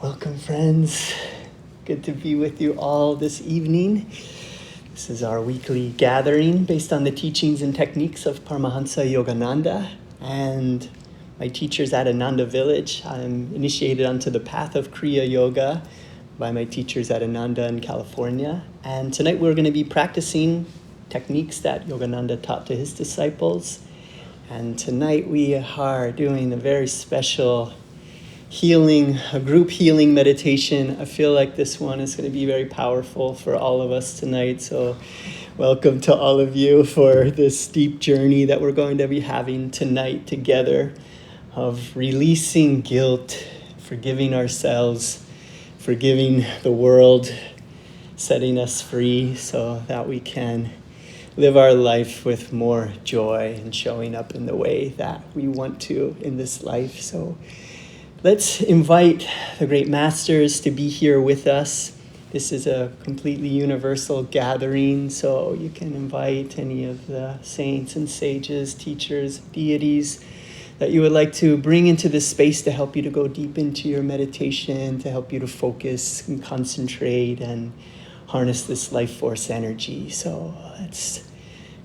Welcome, friends. Good to be with you all this evening. This is our weekly gathering based on the teachings and techniques of Paramhansa Yogananda and my teachers at Ananda Village. I'm initiated onto the path of Kriya Yoga by my teachers at Ananda in California. And tonight we're going to be practicing techniques that Yogananda taught to his disciples. And tonight we are doing a very special a group healing meditation. I feel like this one is going to be very powerful for all of us tonight. So welcome to all of you for this deep journey that we're going to be having tonight together of releasing guilt, forgiving ourselves, forgiving the world, setting us free so that we can live our life with more joy and showing up in the way that we want to in this life. So let's invite the great masters to be here with us. This is a completely universal gathering, so you can invite any of the saints and sages, teachers, deities that you would like to bring into this space to help you to go deep into your meditation, to help you to focus and concentrate and harness this life force energy. So let's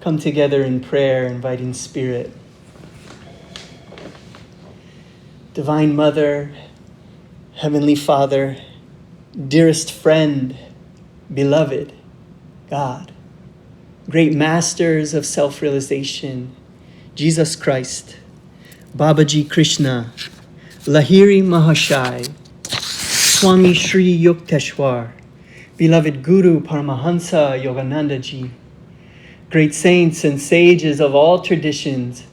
come together in prayer, inviting Spirit. Divine Mother, Heavenly Father, dearest friend, beloved God, great masters of self-realization, Jesus Christ, Babaji Krishna, Lahiri Mahashai, Swami Shri Yukteswar, beloved Guru Paramhansa Yogananda Ji, great saints and sages of all traditions,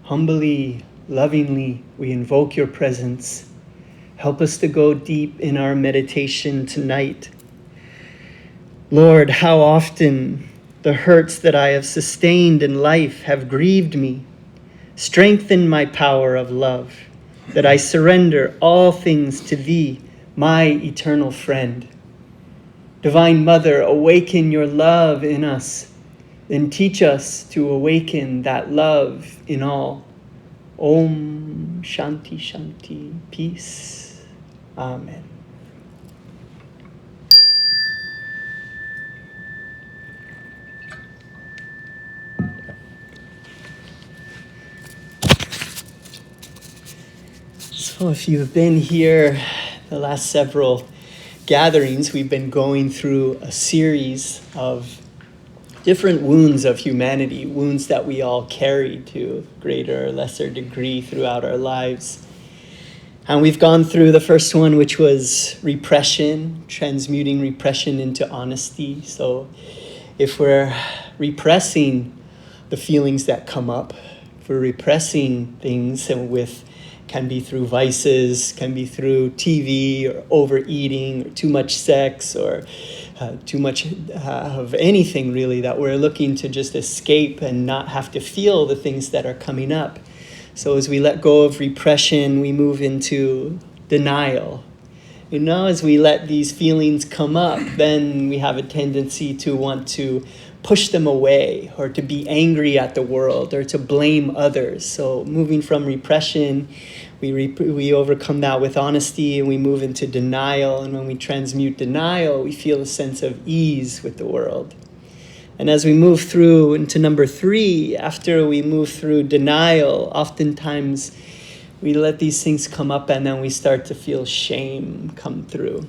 humbly, lovingly, we invoke your presence. Help us to go deep in our meditation tonight. Lord, how often the hurts that I have sustained in life have grieved me. Strengthen my power of love, that I surrender all things to thee, my eternal friend. Divine Mother, awaken your love in us, then teach us to awaken that love in all. Om Shanti Shanti, peace. Amen. So if you've been here the last several gatherings, we've been going through a series of different wounds of humanity, wounds that we all carry to greater or lesser degree throughout our lives. And we've gone through the first one, which was repression, transmuting repression into honesty. So if we're repressing the feelings that come up, if we're repressing things can be through vices, can be through TV or overeating or too much sex or too much of anything really that we're looking to just escape and not have to feel the things that are coming up. So as we let go of repression, we move into denial. As we let these feelings come up, then we have a tendency to want to push them away or to be angry at the world or to blame others. So moving from repression, we overcome that with honesty and we move into denial. And when we transmute denial, we feel a sense of ease with the world. And as we move through into number 3, after we move through denial, oftentimes we let these things come up and then we start to feel shame come through.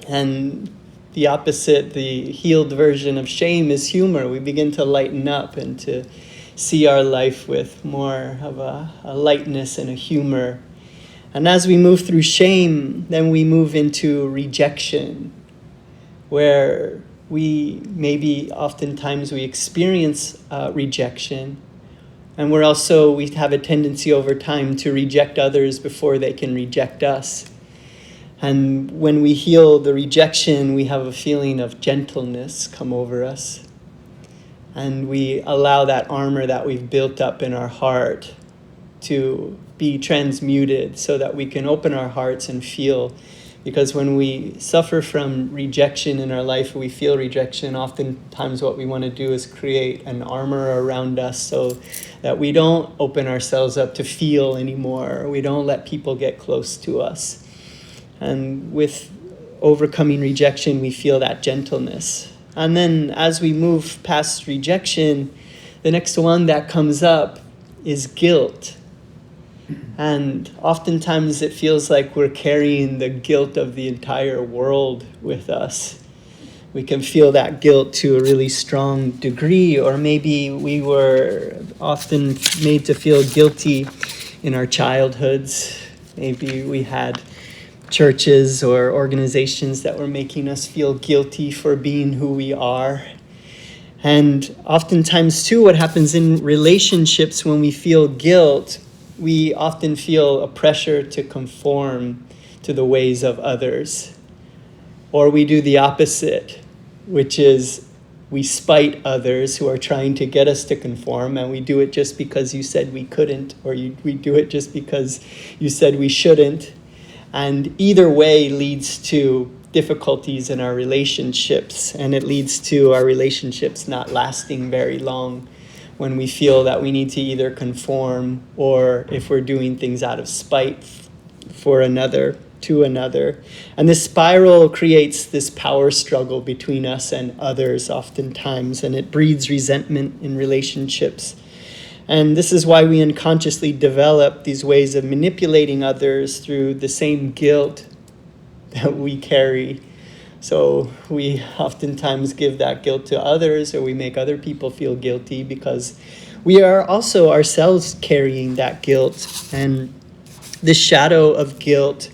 And the opposite, the healed version of shame is humor. We begin to lighten up and to see our life with more of a lightness and a humor. And as we move through shame, then we move into rejection, where oftentimes we experience rejection. And we have a tendency over time to reject others before they can reject us. And when we heal the rejection, we have a feeling of gentleness come over us. And we allow that armor that we've built up in our heart to be transmuted so that we can open our hearts and feel. Because when we suffer from rejection in our life, we feel rejection, oftentimes what we want to do is create an armor around us so that we don't open ourselves up to feel anymore. We don't let people get close to us. And with overcoming rejection, we feel that gentleness. And then as we move past rejection, the next one that comes up is guilt. And oftentimes it feels like we're carrying the guilt of the entire world with us. We can feel that guilt to a really strong degree, or maybe we were often made to feel guilty in our childhoods. Maybe we had churches or organizations that were making us feel guilty for being who we are. And oftentimes, too, what happens in relationships when we feel guilt, we often feel a pressure to conform to the ways of others. Or we do the opposite, which is we spite others who are trying to get us to conform, and we do it just because you said we couldn't, or we do it just because you said we shouldn't. And either way leads to difficulties in our relationships, and it leads to our relationships not lasting very long when we feel that we need to either conform, or if we're doing things out of spite for another, to another. And this spiral creates this power struggle between us and others oftentimes, and it breeds resentment in relationships. And this is why we unconsciously develop these ways of manipulating others through the same guilt that we carry. So we oftentimes give that guilt to others, or we make other people feel guilty because we are also ourselves carrying that guilt. And this shadow of guilt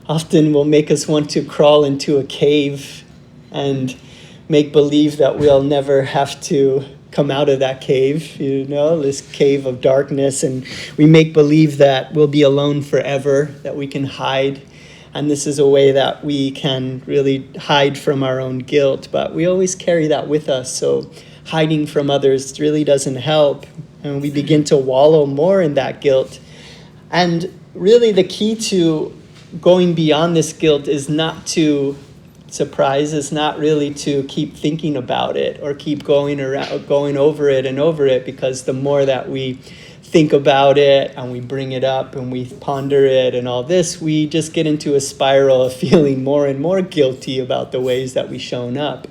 often will make us want to crawl into a cave and make believe that we'll never have to come out of that cave, this cave of darkness, and we make believe that we'll be alone forever, that we can hide. And this is a way that we can really hide from our own guilt, but we always carry that with us, so hiding from others really doesn't help, and we begin to wallow more in that guilt. And really the key to going beyond this guilt is not to is not really to keep thinking about it or keep going over it and over it, because the more that we think about it and we bring it up and we ponder it and all this, we just get into a spiral of feeling more and more guilty about the ways that we've shown up.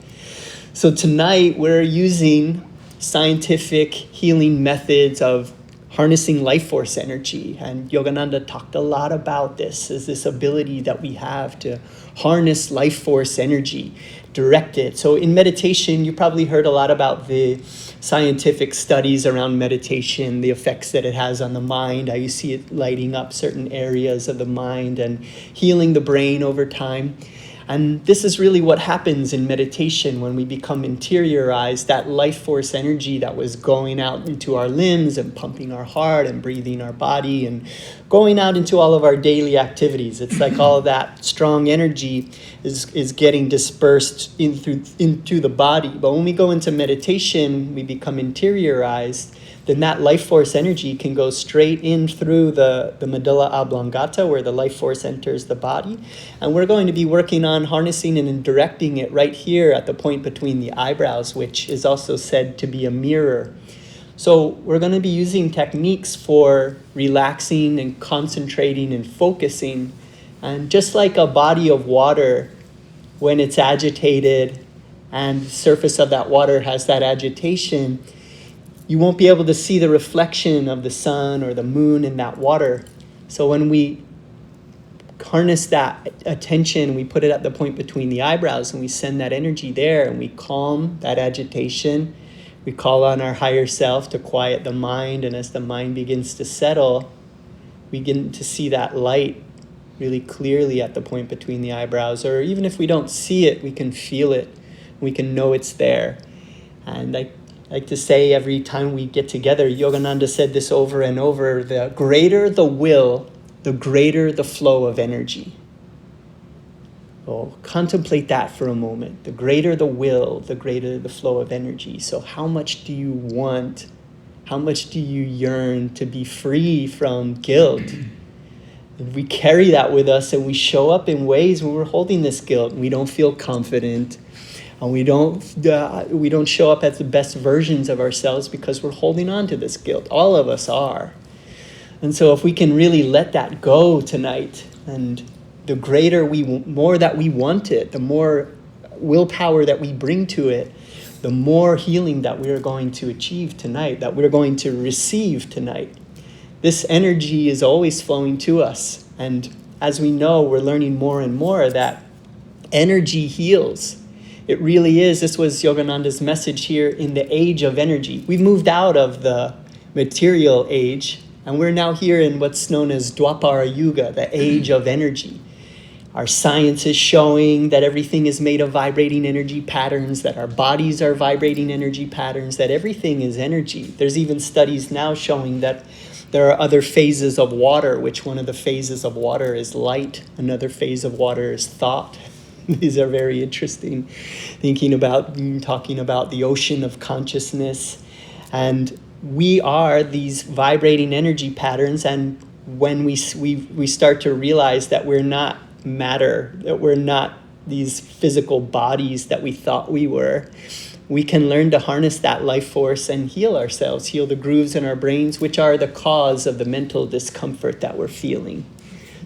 So tonight we're using scientific healing methods of harnessing life force energy, and Yogananda talked a lot about this, as this ability that we have to harness life force energy, direct it. So in meditation, you probably heard a lot about the scientific studies around meditation, the effects that it has on the mind, how you see it lighting up certain areas of the mind and healing the brain over time. And this is really what happens in meditation when we become interiorized, that life force energy that was going out into our limbs and pumping our heart and breathing our body and going out into all of our daily activities. It's like all of that strong energy is getting dispersed into the body. But when we go into meditation, we become interiorized, then that life force energy can go straight in through the medulla oblongata, where the life force enters the body. And we're going to be working on harnessing and directing it right here at the point between the eyebrows, which is also said to be a mirror. So we're going to be using techniques for relaxing and concentrating and focusing. And just like a body of water, when it's agitated and the surface of that water has that agitation, you won't be able to see the reflection of the sun or the moon in that water. So when we harness that attention, we put it at the point between the eyebrows and we send that energy there and we calm that agitation. We call on our higher self to quiet the mind, and as the mind begins to settle, we begin to see that light really clearly at the point between the eyebrows. Or even if we don't see it, we can feel it. We can know it's there. And I like to say every time we get together, Yogananda said this over and over, the greater the will, the greater the flow of energy. Oh, contemplate that for a moment. The greater the will, the greater the flow of energy. So how much do you want, how much do you yearn to be free from guilt? And we carry that with us and we show up in ways where we're holding this guilt and we don't feel confident. And we don't show up as the best versions of ourselves because we're holding on to this guilt. All of us are. And so if we can really let that go tonight and the more that we want it, the more willpower that we bring to it, the more healing that we're going to achieve tonight, that we're going to receive tonight. This energy is always flowing to us. And as we know, we're learning more and more that energy heals. It really is. This was Yogananda's message here in the age of energy. We've moved out of the material age, and we're now here in what's known as Dwapara Yuga, the age of energy. Our science is showing that everything is made of vibrating energy patterns, that our bodies are vibrating energy patterns, that everything is energy. There's even studies now showing that there are other phases of water, which one of the phases of water is light, another phase of water is thought. These are very interesting, talking about the ocean of consciousness. And we are these vibrating energy patterns, and when we start to realize that we're not matter, that we're not these physical bodies that we thought we were, we can learn to harness that life force and heal ourselves, heal the grooves in our brains, which are the cause of the mental discomfort that we're feeling.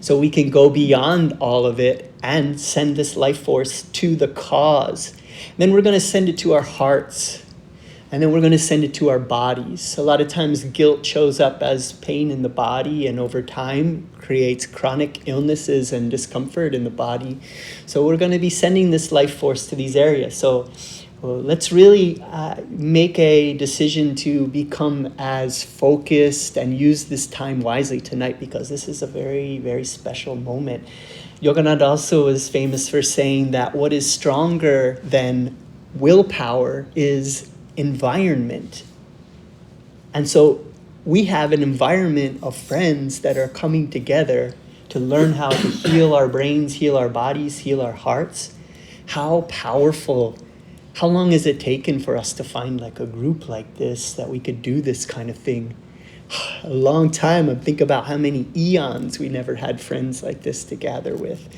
So we can go beyond all of it and send this life force to the cause. Then we're going to send it to our hearts. And then we're going to send it to our bodies. A lot of times guilt shows up as pain in the body, and over time creates chronic illnesses and discomfort in the body. So we're going to be sending this life force to these areas. So let's really make a decision to become as focused and use this time wisely tonight, because this is a very, very special moment. Yogananda also is famous for saying that what is stronger than willpower is environment. And so we have an environment of friends that are coming together to learn how to heal our brains, heal our bodies, heal our hearts. How powerful. How long has it taken for us to find like a group like this that we could do this kind of thing? A long time. I think about how many eons we never had friends like this to gather with.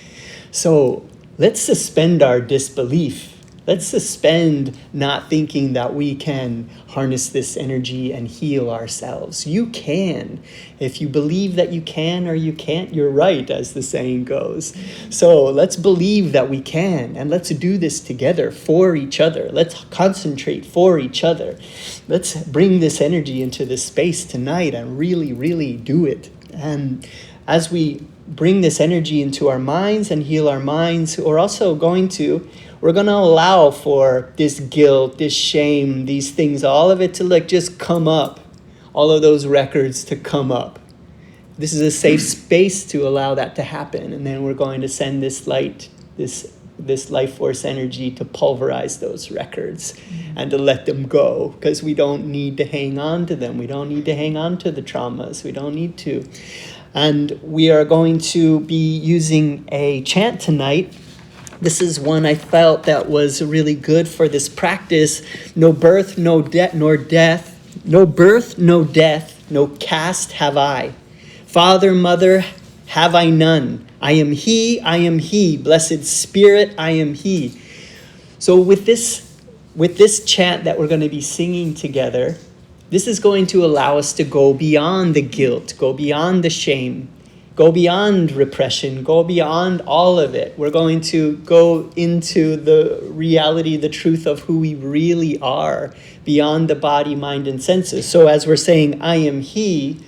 So let's suspend our disbelief. Let's suspend not thinking that we can harness this energy and heal ourselves. You can. If you believe that you can or you can't, you're right, as the saying goes. So let's believe that we can, and let's do this together for each other. Let's concentrate for each other. Let's bring this energy into this space tonight and really, really do it. And as we bring this energy into our minds and heal our minds, we're going to allow for this guilt, this shame, these things, all of it to just come up, all of those records to come up. This is a safe space to allow that to happen. And then we're going to send this light, this life force energy to pulverize those records and to let them go, because we don't need to hang on to them. We don't need to hang on to the traumas. We don't need to. And we are going to be using a chant tonight. This is one I felt that was really good for this practice. No birth, no death, nor death. No birth, no death, no caste have I. Father, mother, have I none. I am he, blessed spirit, I am he. So with this chant that we're going to be singing together, this is going to allow us to go beyond the guilt, go beyond the shame, go beyond repression, go beyond all of it. We're going to go into the reality, the truth of who we really are, beyond the body, mind, and senses. So as we're saying, I am he,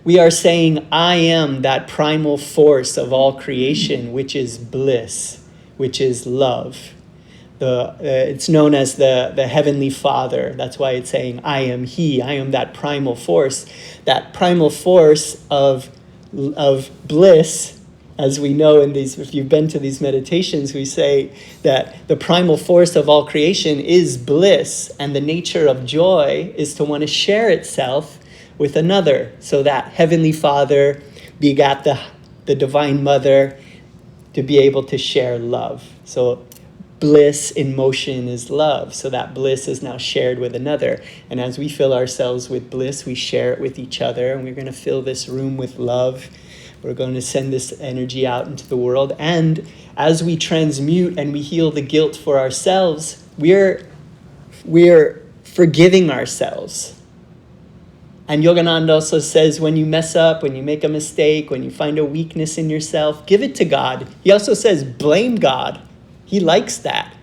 we are saying, I am that primal force of all creation, which is bliss, which is love. It's known as the Heavenly Father. That's why it's saying, I am he, I am that primal force of bliss. As we know in these, if you've been to these meditations, we say that the primal force of all creation is bliss, and the nature of joy is to want to share itself with another. So that Heavenly Father begat the Divine Mother to be able to share love. So bliss in motion is love. So that bliss is now shared with another. And as we fill ourselves with bliss, we share it with each other. And we're going to fill this room with love. We're going to send this energy out into the world. And as we transmute and we heal the guilt for ourselves, we're forgiving ourselves. And Yogananda also says when you mess up, when you make a mistake, when you find a weakness in yourself, give it to God. He also says blame God. He likes that.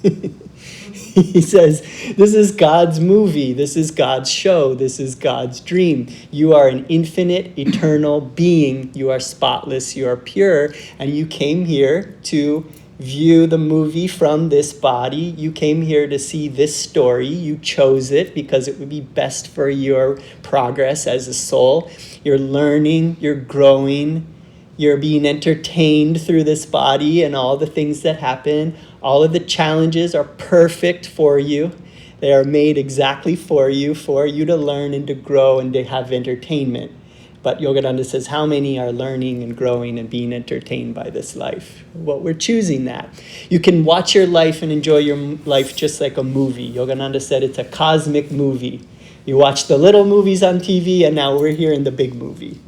He says, this is God's movie. This is God's show. This is God's dream. You are an infinite, eternal being. You are spotless. You are pure. And you came here to view the movie from this body. You came here to see this story. You chose it because it would be best for your progress as a soul. You're learning. You're growing. You're being entertained through this body and all the things that happen. All of the challenges are perfect for you. They are made exactly for you to learn and to grow and to have entertainment. But Yogananda says, how many are learning and growing and being entertained by this life? Well, we're choosing that. You can watch your life and enjoy your life just like a movie. Yogananda said it's a cosmic movie. You watch the little movies on TV, and now we're here in the big movie.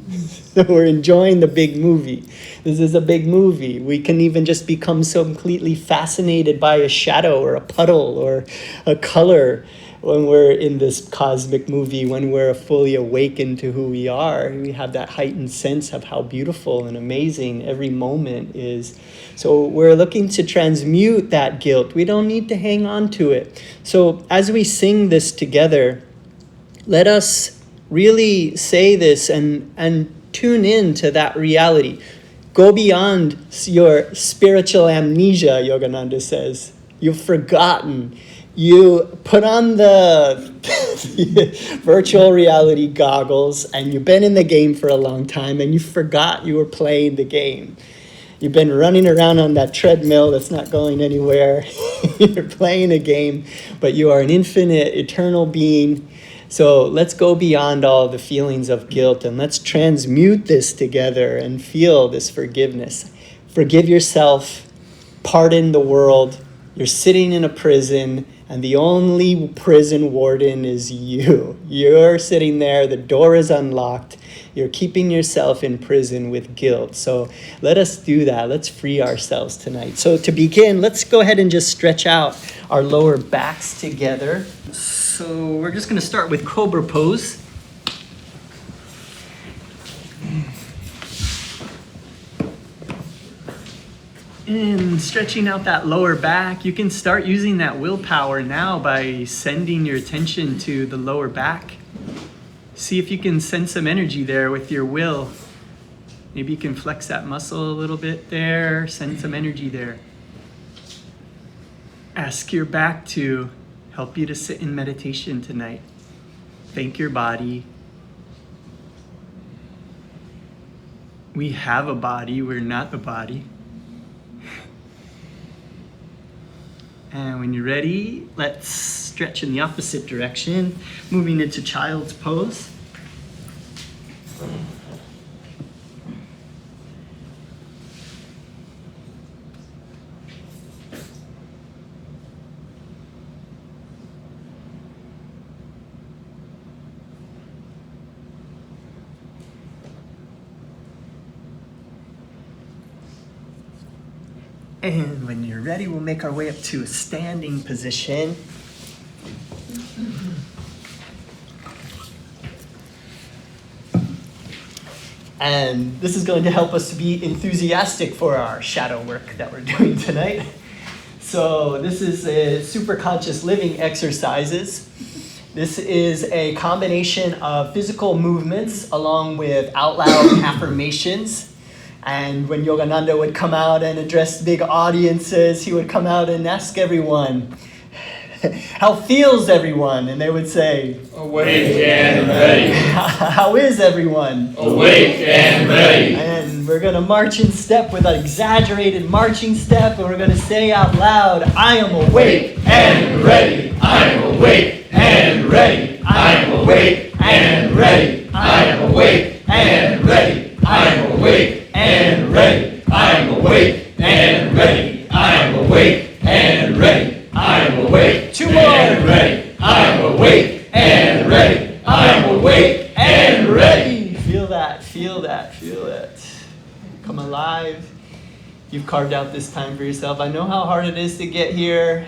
So we're enjoying the big movie. This is a big movie. We can even just become so completely fascinated by a shadow or a puddle or a color when we're in this cosmic movie, when we're fully awakened to who we are. We have that heightened sense of how beautiful and amazing every moment is. So we're looking to transmute that guilt. We don't need to hang on to it. So as we sing this together, let us really say this and tune in to that reality. Go beyond your spiritual amnesia, Yogananda says. You've forgotten. You put on the virtual reality goggles and you've been in the game for a long time and you forgot you were playing the game. You've been running around on that treadmill that's not going anywhere. You're playing a game, but you are an infinite, eternal being. So let's go beyond all the feelings of guilt and let's transmute this together and feel this forgiveness. Forgive yourself, pardon the world. You're sitting in a prison and the only prison warden is you. You're sitting there, the door is unlocked. You're keeping yourself in prison with guilt. So let us do that. Let's free ourselves tonight. So to begin, let's go ahead and just stretch out our lower backs together. So we're just going to start with Cobra Pose. And stretching out that lower back, you can start using that willpower now by sending your attention to the lower back. See if you can send some energy there with your will. Maybe you can flex that muscle a little bit there, send some energy there. Ask your back to help you to sit in meditation tonight. Thank your body. We have a body, we're not the body. And when you're ready, let's stretch in the opposite direction, moving into child's pose. And when you're ready, we'll make our way up to a standing position. And this is going to help us to be enthusiastic for our shadow work that we're doing tonight. So this is a Superconscious living exercises. This is a combination of physical movements along with out loud affirmations. And when Yogananda would come out and address big audiences, he would come out and ask everyone, how feels everyone? And they would say, awake and ready. How is everyone? Awake and ready. And we're going to march in step with an exaggerated marching step, and we're going to say out loud, I am awake and ready. I am awake and ready. I am awake and ready. I am awake and ready. I am awake and ready. I am awake and ready. I am awake and ready. I am awake. Two more. And ready. I am awake and ready. I am awake and ready. Feel that, feel that, feel it. Come alive. You've carved out this time for yourself. I know how hard it is to get here.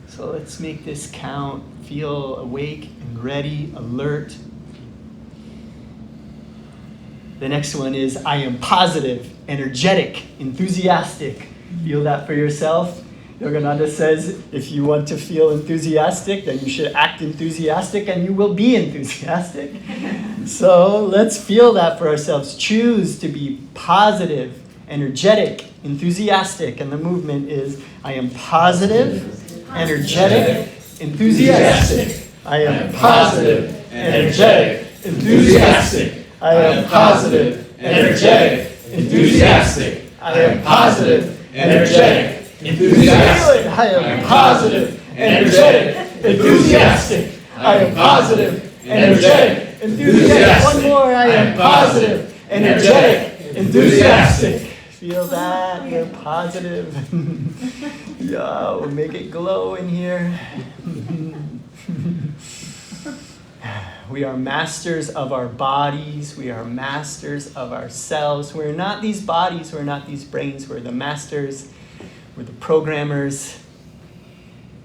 So let's make this count. Feel awake and ready, alert. The next one is I am positive, energetic, enthusiastic. Feel that for yourself. Yogananda says if you want to feel enthusiastic, then you should act enthusiastic and you will be enthusiastic. So let's feel that for ourselves. Choose to be positive, energetic, enthusiastic. And the movement is I am positive, energetic, enthusiastic. I am positive, energetic, enthusiastic. I am positive, energetic, enthusiastic. I am positive, energetic, enthusiastic. I am positive, energetic, enthusiastic. I am positive, energetic, enthusiastic. One more. I am positive, energetic, enthusiastic. Feel that? You're positive. Yeah, we'll make it glow in here. We are masters of our bodies. We are masters of ourselves. We're not these bodies. We're not these brains. We're the masters. We're the programmers.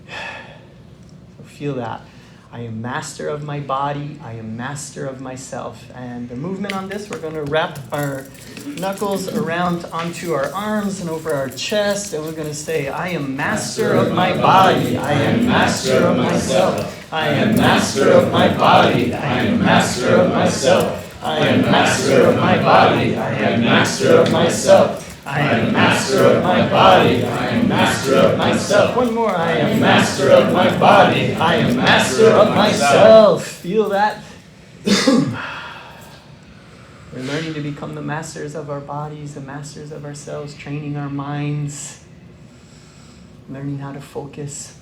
So feel that. I am master of my body. I am master of myself. And the movement on this, we're going to wrap our knuckles around onto our arms and over our chest. And we're going to say, I am master of my body. I am master of myself. I am master of my body. I am master of myself. I am master of my body. I am master of myself. I am master of my body. I am master of myself. One more. I am master of my body. I am master of myself. Feel that? We're learning to become the masters of our bodies, the masters of ourselves, training our minds, learning how to focus.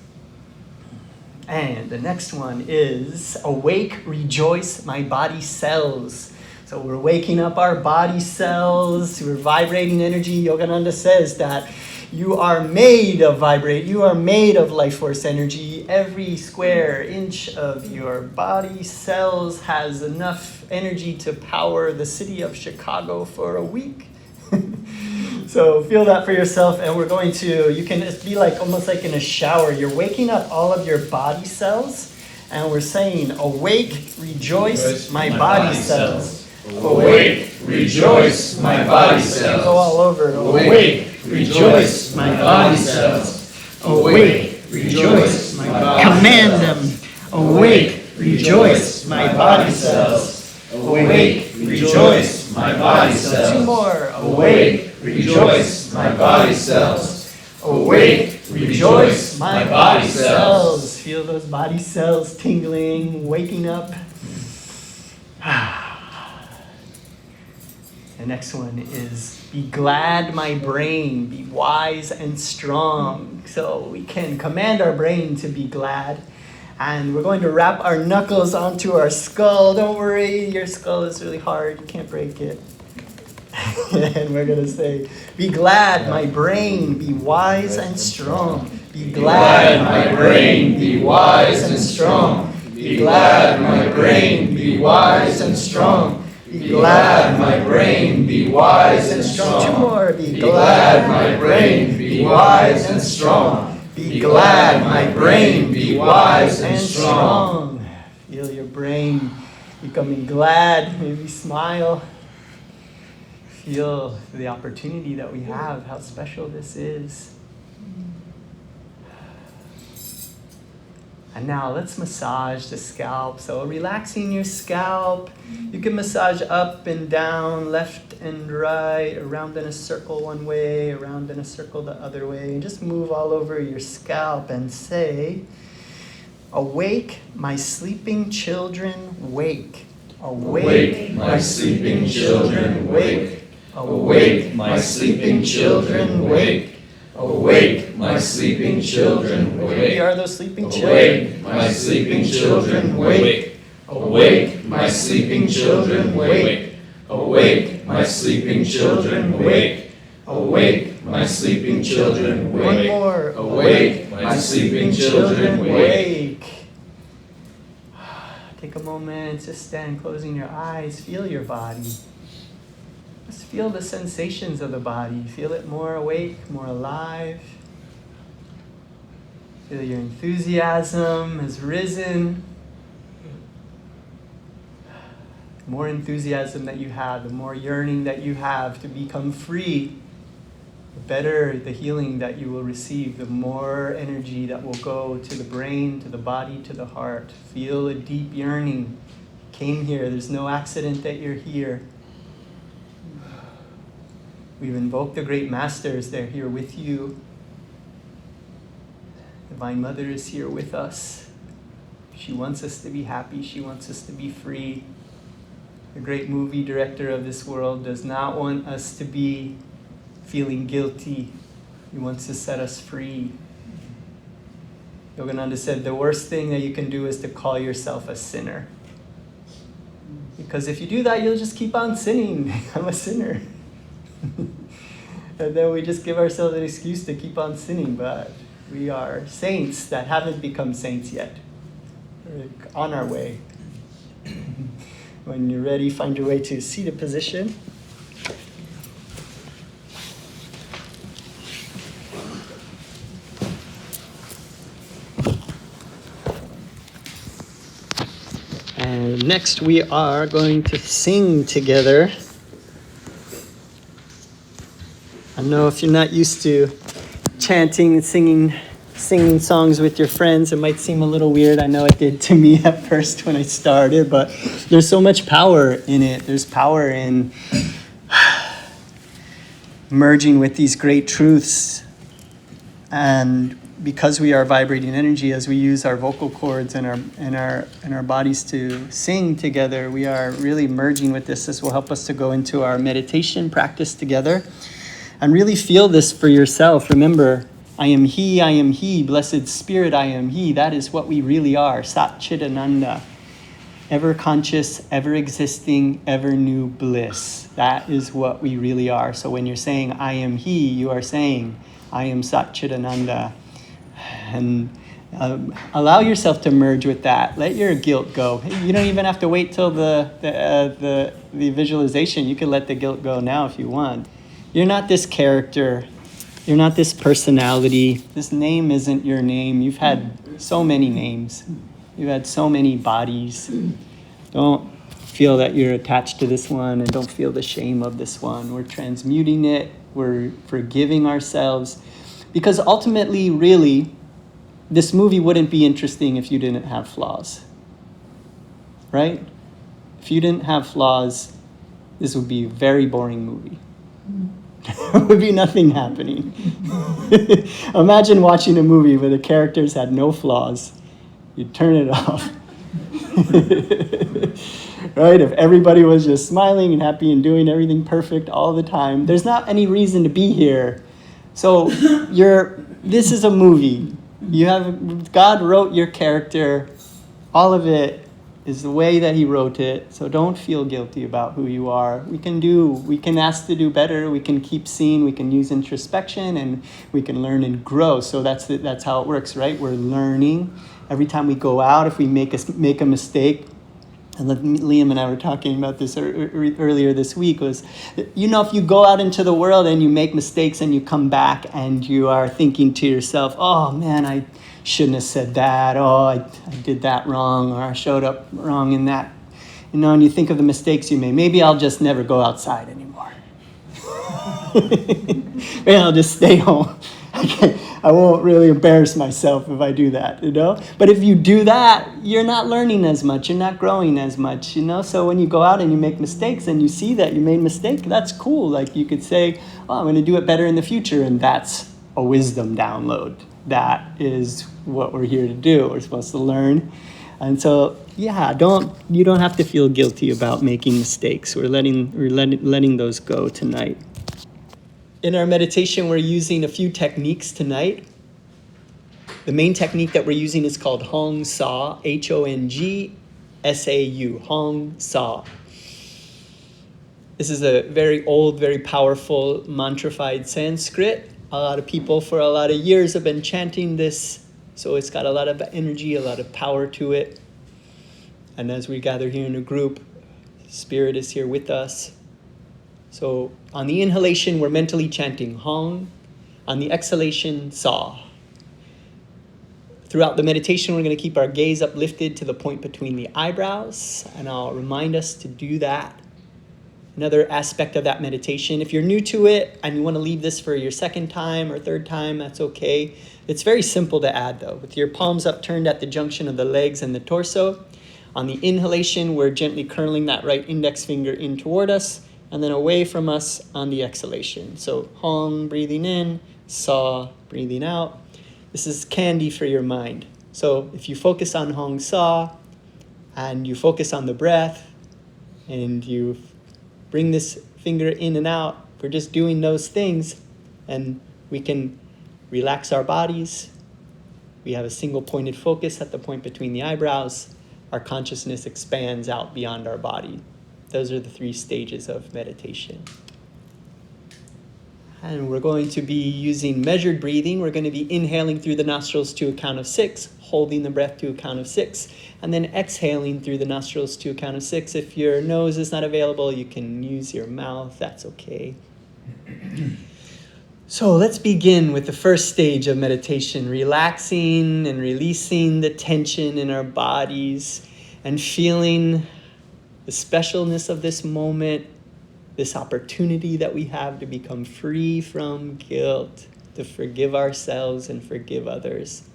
And the next one is awake, rejoice, my body cells. So we're waking up our body cells. We're vibrating energy. Yogananda says that you are made of you are made of life force energy. Every square inch of your body cells has enough energy to power the city of Chicago for a week. So feel that for yourself, and we're going to, you can be like almost like in a shower. You're waking up all of your body cells, and we're saying, awake, rejoice, my body cells. Awake, rejoice, my body cells. Go all over. Awake, rejoice, my body cells. Awake, rejoice, my body cells. Command them. Awake, rejoice, my body cells. Awake, rejoice, my body cells. Two more. Awake, rejoice, my body cells. Awake, rejoice, my body cells. Feel those body cells tingling, waking up. The next one is be glad, my brain, be wise and strong. So we can command our brain to be glad. And we're going to wrap our knuckles onto our skull. Don't worry, your skull is really hard. You can't break it. And we're going to say, be glad, my brain, be wise and strong. Be glad, my brain, be wise and strong. Be glad, my brain, be wise and strong. Be glad, my brain, be wise and strong. Two more. Be glad, my brain, be wise and strong. Be glad, my brain, be wise and strong. Feel your brain becoming glad. Maybe smile. Feel the opportunity that we have, how special this is. And now let's massage the scalp. So relaxing your scalp. You can massage up and down, left and right, around in a circle one way, around in a circle the other way. And just move all over your scalp and say, awake, my sleeping children, wake. Awake, my sleeping children, wake. Awake, my sleeping children, wake. Awake, my sleeping children, wake. Where are those sleeping children? Awake, my sleeping children, wake. Awake, my sleeping children, wake. Awake, my sleeping children, wake. Awake, my sleeping children, wake. One more. Awake, my sleeping children, wake. Take a moment, just stand, closing your eyes, feel your body. Just feel the sensations of the body. Feel it more awake, more alive. Feel your enthusiasm has risen. The more enthusiasm that you have, the more yearning that you have to become free, the better the healing that you will receive, the more energy that will go to the brain, to the body, to the heart. Feel a deep yearning. Came here, there's no accident that you're here. We've invoked the great masters, they're here with you. Divine Mother is here with us. She wants us to be happy, she wants us to be free. The great movie director of this world does not want us to be feeling guilty. He wants to set us free. Yogananda said, the worst thing that you can do is to call yourself a sinner. Because if you do that, you'll just keep on sinning. I'm a sinner. And then we just give ourselves an excuse to keep on sinning. But we are saints that haven't become saints yet. We're on our way. When you're ready, find your way to seated position. And next we are going to sing together. I know if you're not used to chanting and singing songs with your friends, it might seem a little weird. I know it did to me at first when I started, but there's so much power in it. There's power in merging with these great truths. And because we are vibrating energy, as we use our vocal cords and our bodies to sing together, we are really merging with this. This will help us to go into our meditation practice together and really feel this for yourself. Remember, I am He, Blessed Spirit, I am He. That is what we really are, Sat Chit Ananda. Ever conscious, ever existing, ever new bliss. That is what we really are. So when you're saying, I am He, you are saying, I am Sat Chit Ananda. And allow yourself to merge with that. Let your guilt go. You don't even have to wait till the visualization. You can let the guilt go now if you want. You're not this character. You're not this personality. This name isn't your name. You've had so many names. You've had so many bodies. Don't feel that you're attached to this one, and don't feel the shame of this one. We're transmuting it. We're forgiving ourselves. Because ultimately, really, this movie wouldn't be interesting if you didn't have flaws. Right? If you didn't have flaws, this would be a very boring movie. There would be nothing happening. Imagine watching a movie where the characters had no flaws. You'd turn it off. Right? If everybody was just smiling and happy and doing everything perfect all the time, there's not any reason to be here. So this is a movie. God wrote your character. All of it is the way that He wrote it. So don't feel guilty about who you are. We can ask to do better. We can keep seeing. We can use introspection, and we can learn and grow. So that's how it works, right? We're learning. Every time we go out, if we make a mistake, and Liam and I were talking about this earlier this week, was, if you go out into the world and you make mistakes and you come back and you are thinking to yourself, oh man, I shouldn't have said that. Oh, I did that wrong, or I showed up wrong in that. And you think of the mistakes you made. Maybe I'll just never go outside anymore. Maybe I'll just stay home. I won't really embarrass myself if I do that, But if you do that, you're not learning as much. You're not growing as much, So when you go out and you make mistakes and you see that you made a mistake, that's cool. Like you could say, oh, I'm going to do it better in the future. And that's a wisdom download. That is what we're here to do. We're supposed to learn. And so, you don't have to feel guilty about making mistakes. We're letting those go tonight. In our meditation, we're using a few techniques tonight. The main technique that we're using is called Hong Sa, Hongsau, Hong Sa. This is a very old, very powerful mantrified Sanskrit. A lot of people for a lot of years have been chanting this, so it's got a lot of energy, a lot of power to it. And as we gather here in a group, Spirit is here with us. So on the inhalation, we're mentally chanting Hong. On the exhalation, Sa. Throughout the meditation, we're going to keep our gaze uplifted to the point between the eyebrows, and I'll remind us to do that. Another aspect of that meditation, if you're new to it and you want to leave this for your second time or third time, that's okay. It's very simple to add though. With your palms upturned at the junction of the legs and the torso, on the inhalation, we're gently curling that right index finger in toward us and then away from us on the exhalation. So Hong, breathing in, Sa, breathing out. This is candy for your mind. So if you focus on Hong Sa and you focus on the breath and you bring this finger in and out, we're just doing those things and we can relax our bodies. We have a single pointed focus at the point between the eyebrows. Our consciousness expands out beyond our body. Those are the 3 stages of meditation. And we're going to be using measured breathing. We're going to be inhaling through the nostrils to a count of 6, holding the breath to a count of 6, and then exhaling through the nostrils to a count of 6. If your nose is not available, you can use your mouth. That's okay. So let's begin with the first stage of meditation, relaxing and releasing the tension in our bodies and feeling the specialness of this moment, this opportunity that we have to become free from guilt, to forgive ourselves and forgive others.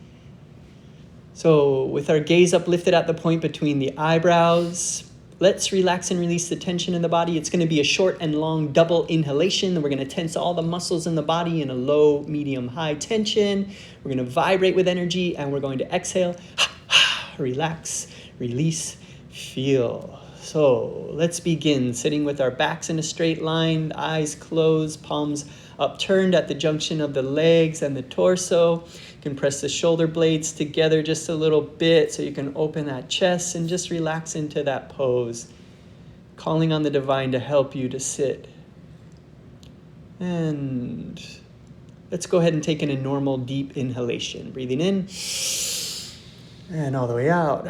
So with our gaze uplifted at the point between the eyebrows, let's relax and release the tension in the body. It's going to be a short and long double inhalation. We're going to tense all the muscles in the body in a low, medium, high tension. We're going to vibrate with energy, and we're going to exhale. Relax, release, feel. So let's begin sitting with our backs in a straight line, eyes closed, palms upturned at the junction of the legs and the torso. You can press the shoulder blades together just a little bit so you can open that chest and just relax into that pose, calling on the divine to help you to sit. And let's go ahead and take in a normal deep inhalation. Breathing in and all the way out.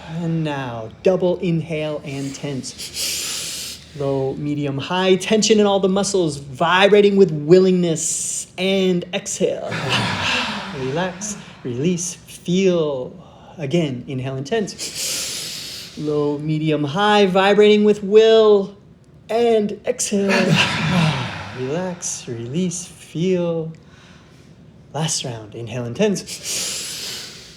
And now, double inhale and tense. Low, medium, high tension in all the muscles, vibrating with willingness. And exhale. Relax, release, feel. Again, inhale and tense. Low, medium, high, vibrating with will. And exhale. Relax, release, feel. Last round, inhale and tense.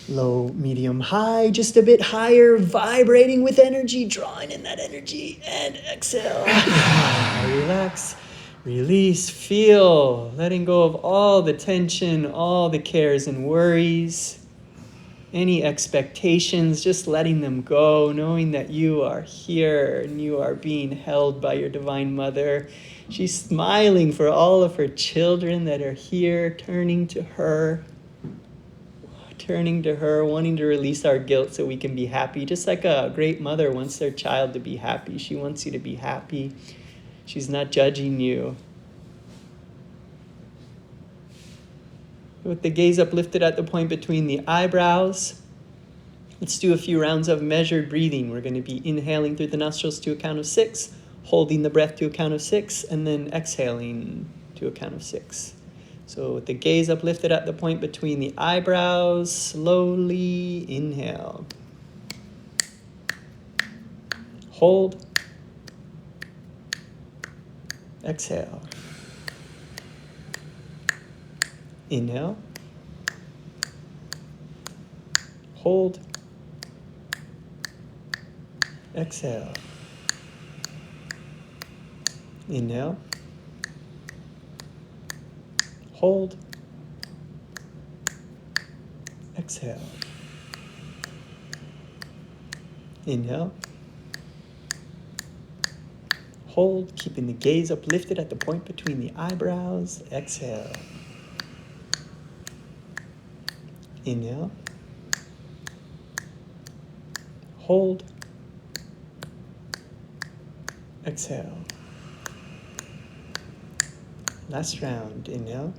Low, medium, high, just a bit higher, vibrating with energy, drawing in that energy, and exhale. Relax, release, feel, letting go of all the tension, all the cares and worries, any expectations, just letting them go, knowing that you are here and you are being held by your Divine Mother. She's smiling for all of her children that are here, turning to her, wanting to release our guilt so we can be happy. Just like a great mother wants their child to be happy. She wants you to be happy. She's not judging you. With the gaze uplifted at the point between the eyebrows, let's do a few rounds of measured breathing. We're going to be inhaling through the nostrils to a count of 6, holding the breath to a count of 6, and then exhaling to a count of 6. So with the gaze uplifted at the point between the eyebrows, slowly inhale. Hold. Exhale. Inhale. Hold. Exhale. Inhale. Hold. Exhale. Inhale. Hold, keeping the gaze uplifted at the point between the eyebrows. Exhale. Inhale. Hold. Exhale. Last round. Inhale.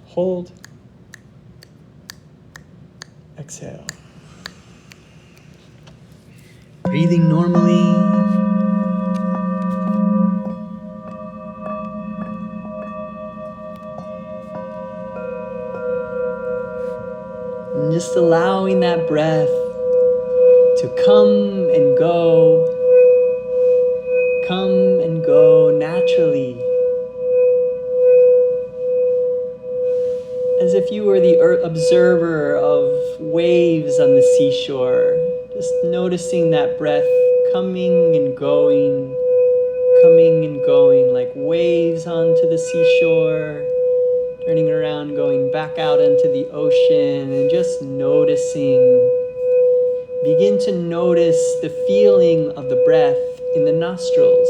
Hold. Exhale. Breathing normally. Just allowing that breath to come and go naturally. As if you were the observer of waves on the seashore, just noticing that breath coming and going like waves onto the seashore, turning around, going back out into the ocean, and just noticing. Begin to notice the feeling of the breath in the nostrils.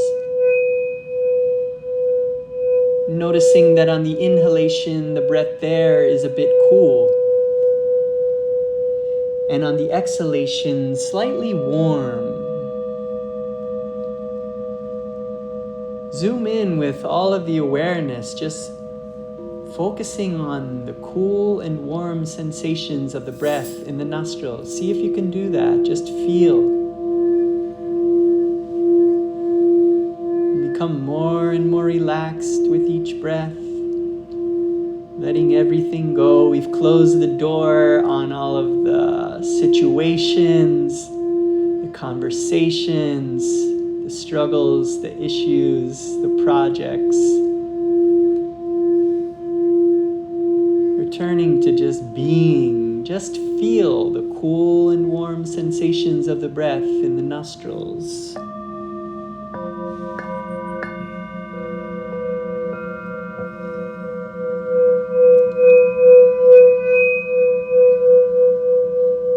Noticing that on the inhalation, the breath there is a bit cool. And on the exhalation, slightly warm. Zoom in with all of the awareness, just focusing on the cool and warm sensations of the breath in the nostrils. See if you can do that. Just feel. Become more and more relaxed with each breath. Letting everything go. We've closed the door on all of the situations, the conversations, the struggles, the issues, the projects. Returning to just being, just feel the cool and warm sensations of the breath in the nostrils.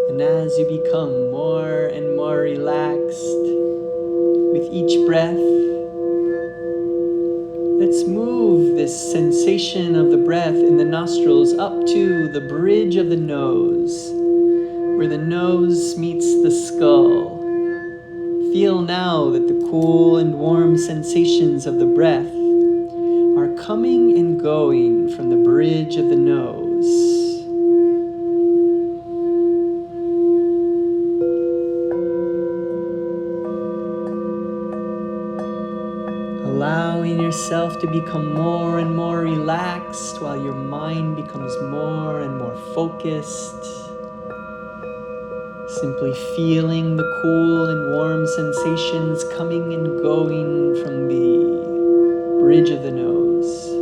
And as you become more and more relaxed with each breath, let's move this sensation of the breath in the nostrils up to the bridge of the nose, where the nose meets the skull. Feel now that the cool and warm sensations of the breath are coming and going from the bridge of the nose. Allowing yourself to become more and more relaxed while your mind becomes more and more focused. Simply feeling the cool and warm sensations coming and going from the bridge of the nose.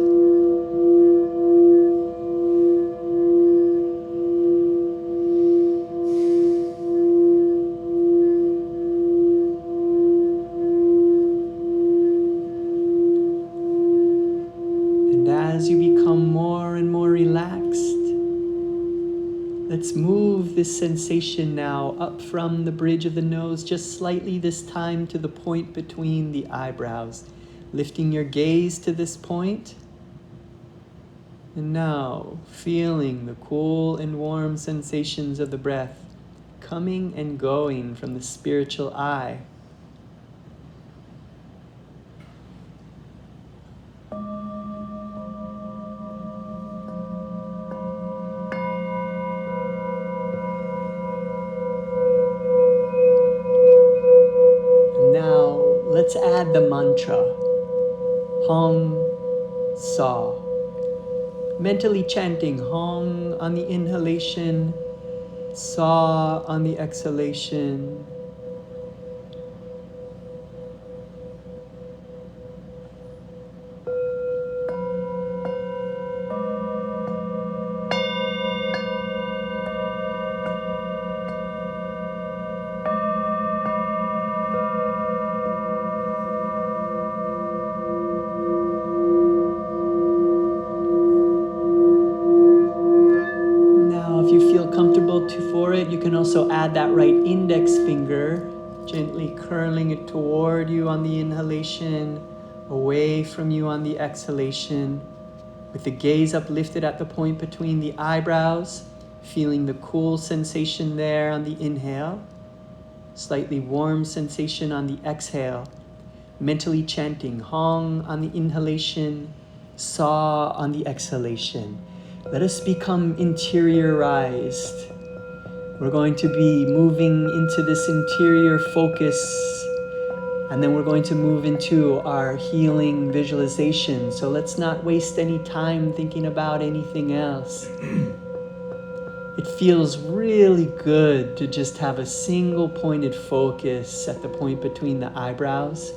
As you become more and more relaxed, let's move this sensation now up from the bridge of the nose, just slightly this time to the point between the eyebrows. Lifting your gaze to this point. And now, feeling the cool and warm sensations of the breath coming and going from the spiritual eye. Let's add the mantra, Hong Sa. Mentally chanting Hong on the inhalation, Sa on the exhalation. For it, you can also add that right index finger, gently curling it toward you on the inhalation, away from you on the exhalation, with the gaze uplifted at the point between the eyebrows, feeling the cool sensation there on the inhale, slightly warm sensation on the exhale, mentally chanting Hong on the inhalation, Sa on the exhalation. Let us become interiorized. We're going to be moving into this interior focus, and then we're going to move into our healing visualization. So let's not waste any time thinking about anything else. It feels really good to just have a single pointed focus at the point between the eyebrows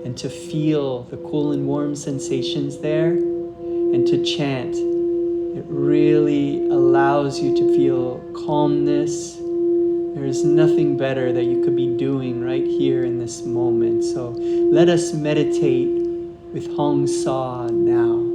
and to feel the cool and warm sensations there and to chant. It really allows you to feel calmness. There is nothing better that you could be doing right here in this moment. So let us meditate with Hong Sa now.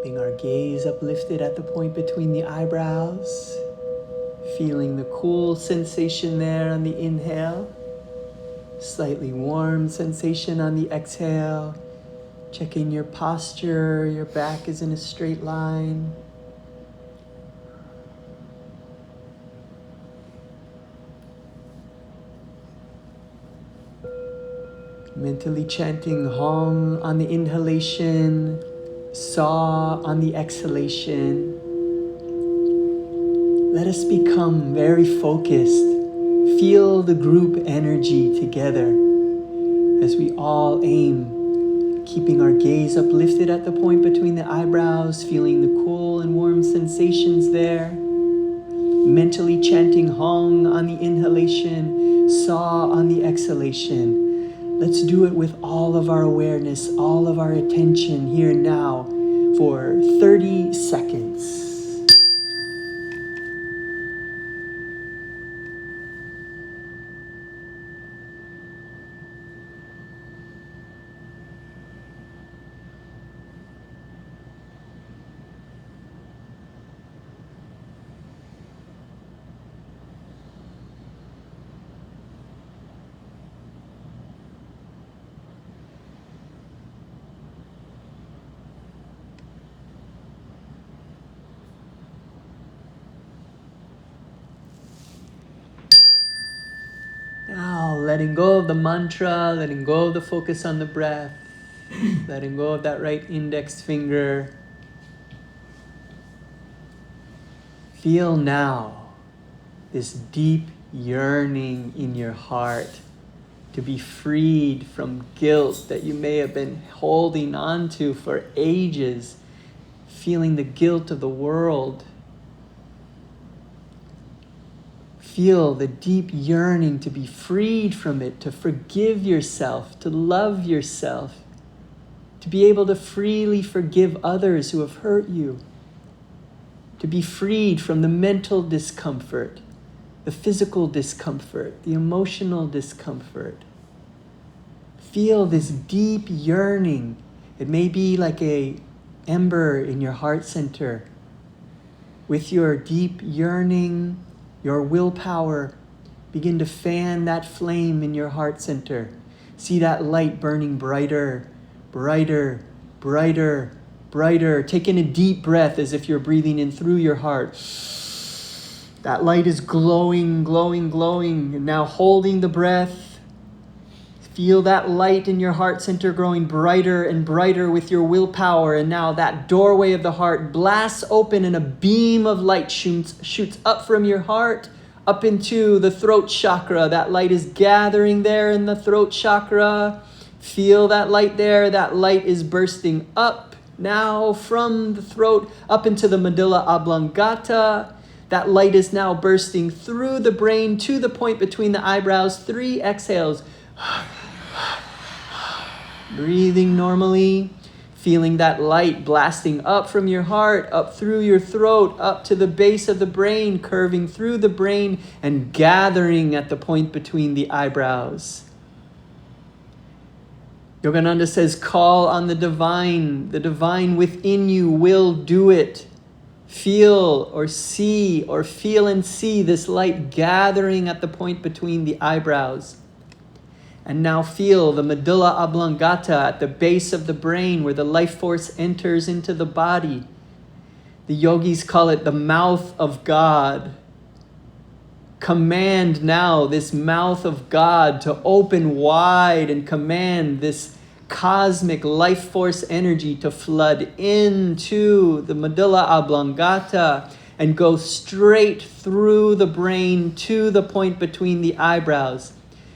Keeping our gaze uplifted at the point between the eyebrows. Feeling the cool sensation there on the inhale. Slightly warm sensation on the exhale. Checking your posture, your back is in a straight line. Mentally chanting Hong on the inhalation, Sa on the exhalation. Let us become very focused. Feel the group energy together as we all aim, keeping our gaze uplifted at the point between the eyebrows, feeling the cool and warm sensations there. Mentally chanting Hong on the inhalation, Sa on the exhalation. Let's do it with all of our awareness, all of our attention here and now for 30 seconds. Now, letting go of the mantra, letting go of the focus on the breath, letting go of that right index finger. Feel now this deep yearning in your heart to be freed from guilt that you may have been holding on to for ages, feeling the guilt of the world. Feel the deep yearning to be freed from it, to forgive yourself, to love yourself, to be able to freely forgive others who have hurt you, to be freed from the mental discomfort, the physical discomfort, the emotional discomfort. Feel this deep yearning. It may be like an ember in your heart center. With your deep yearning, your willpower, begin to fan that flame in your heart center. See that light burning brighter, brighter, brighter, brighter. Take in a deep breath as if you're breathing in through your heart. That light is glowing, glowing, glowing. And now holding the breath. Feel that light in your heart center growing brighter and brighter with your willpower. And now that doorway of the heart blasts open and a beam of light shoots up from your heart, up into the throat chakra. That light is gathering there in the throat chakra. Feel that light there. That light is bursting up now from the throat up into the medulla oblongata. That light is now bursting through the brain to the point between the eyebrows. 3 exhales. Breathing normally, feeling that light blasting up from your heart, up through your throat, up to the base of the brain, curving through the brain and gathering at the point between the eyebrows. Yogananda says, call on the divine within you will do it. Feel or see or feel and see this light gathering at the point between the eyebrows. And now feel the medulla oblongata at the base of the brain where the life force enters into the body. The yogis call it the mouth of God. Command now this mouth of God to open wide and command this cosmic life force energy to flood into the medulla oblongata and go straight through the brain to the point between the eyebrows.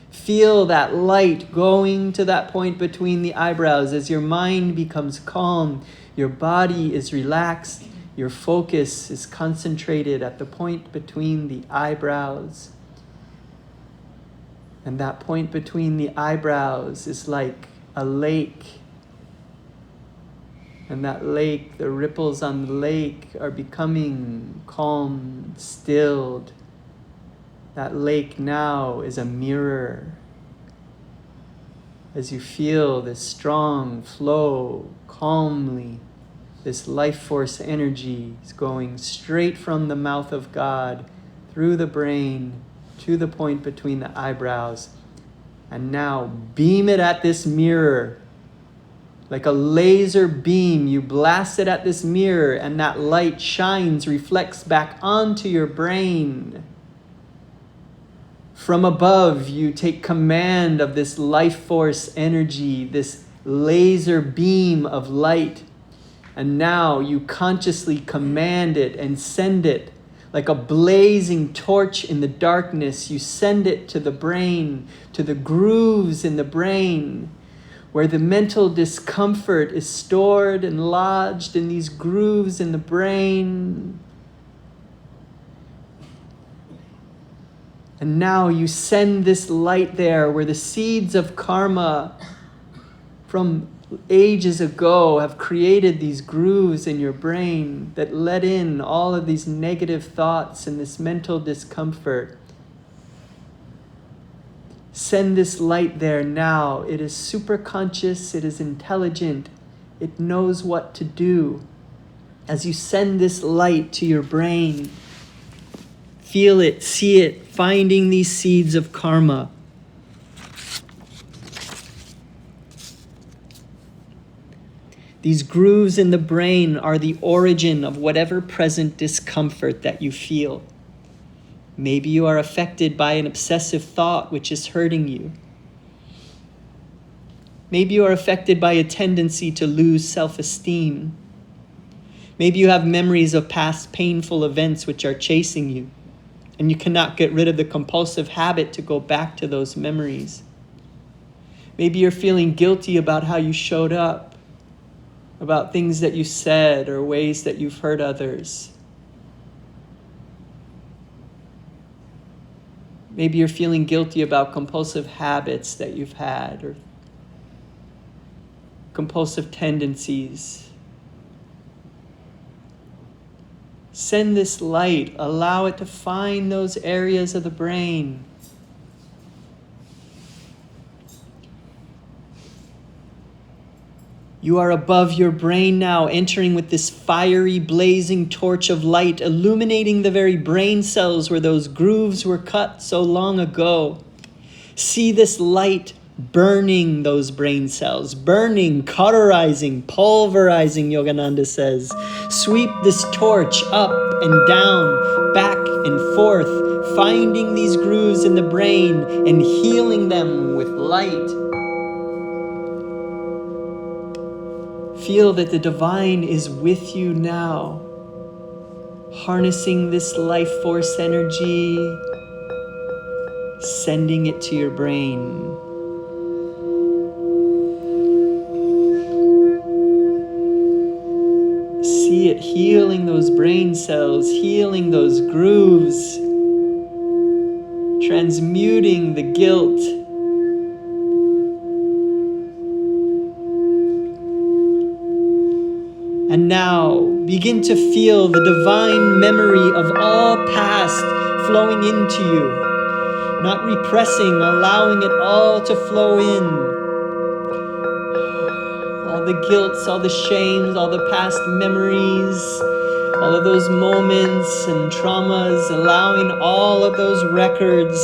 Feel that light going to that point between the eyebrows as your mind becomes calm, your body is relaxed, your focus is concentrated at the point between the eyebrows. And that point between the eyebrows is like a lake. And that lake, the ripples on the lake are becoming calm, stilled. That lake now is a mirror. As you feel this strong flow calmly This life force energy is going straight from the mouth of God, through the brain, to the point between the eyebrows. And now beam it at this mirror. Like a laser beam, you blast it at this mirror, and that light shines, reflects back onto your brain. From above, you take command of this life force energy, this laser beam of light. And now you consciously command it and send it like a blazing torch in the darkness. You send it to the brain, to the grooves in the brain, where the mental discomfort is stored and lodged in these grooves in the brain. And now you send this light there where the seeds of karma from ages ago have created these grooves in your brain that let in all of these negative thoughts and this mental discomfort. Send this light there now. It is superconscious, it is intelligent, it knows what to do. As you send this light to your brain, feel it, see it, finding these seeds of karma. These grooves in the brain are the origin of whatever present discomfort that you feel. Maybe you are affected by an obsessive thought which is hurting you. Maybe you are affected by a tendency to lose self-esteem. Maybe you have memories of past painful events which are chasing you, and you cannot get rid of the compulsive habit to go back to those memories. Maybe you're feeling guilty about how you showed up, about things that you said or ways that you've hurt others. Maybe you're feeling guilty about compulsive habits that you've had or compulsive tendencies. Send this light, allow it to find those areas of the brain. You are above your brain now, entering with this fiery, blazing torch of light, illuminating the very brain cells where those grooves were cut so long ago. See this light burning those brain cells, burning, cauterizing, pulverizing, Yogananda says. Sweep this torch up and down, back and forth, finding these grooves in the brain and healing them with light. Feel that the divine is with you now, harnessing this life force energy, sending it to your brain. See it healing those brain cells, healing those grooves, transmuting the guilt. And now, begin to feel the divine memory of all past flowing into you. Not repressing, allowing it all to flow in. All the guilts, all the shames, all the past memories, all of those moments and traumas, allowing all of those records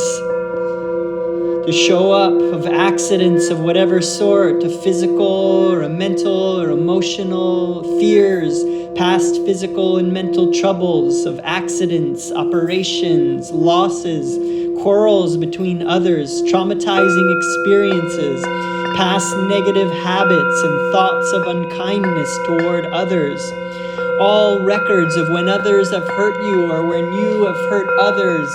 to show up of accidents of whatever sort, of physical or mental or emotional fears, past physical and mental troubles, of accidents, operations, losses, quarrels between others, traumatizing experiences, past negative habits and thoughts of unkindness toward others. All records of when others have hurt you or when you have hurt others.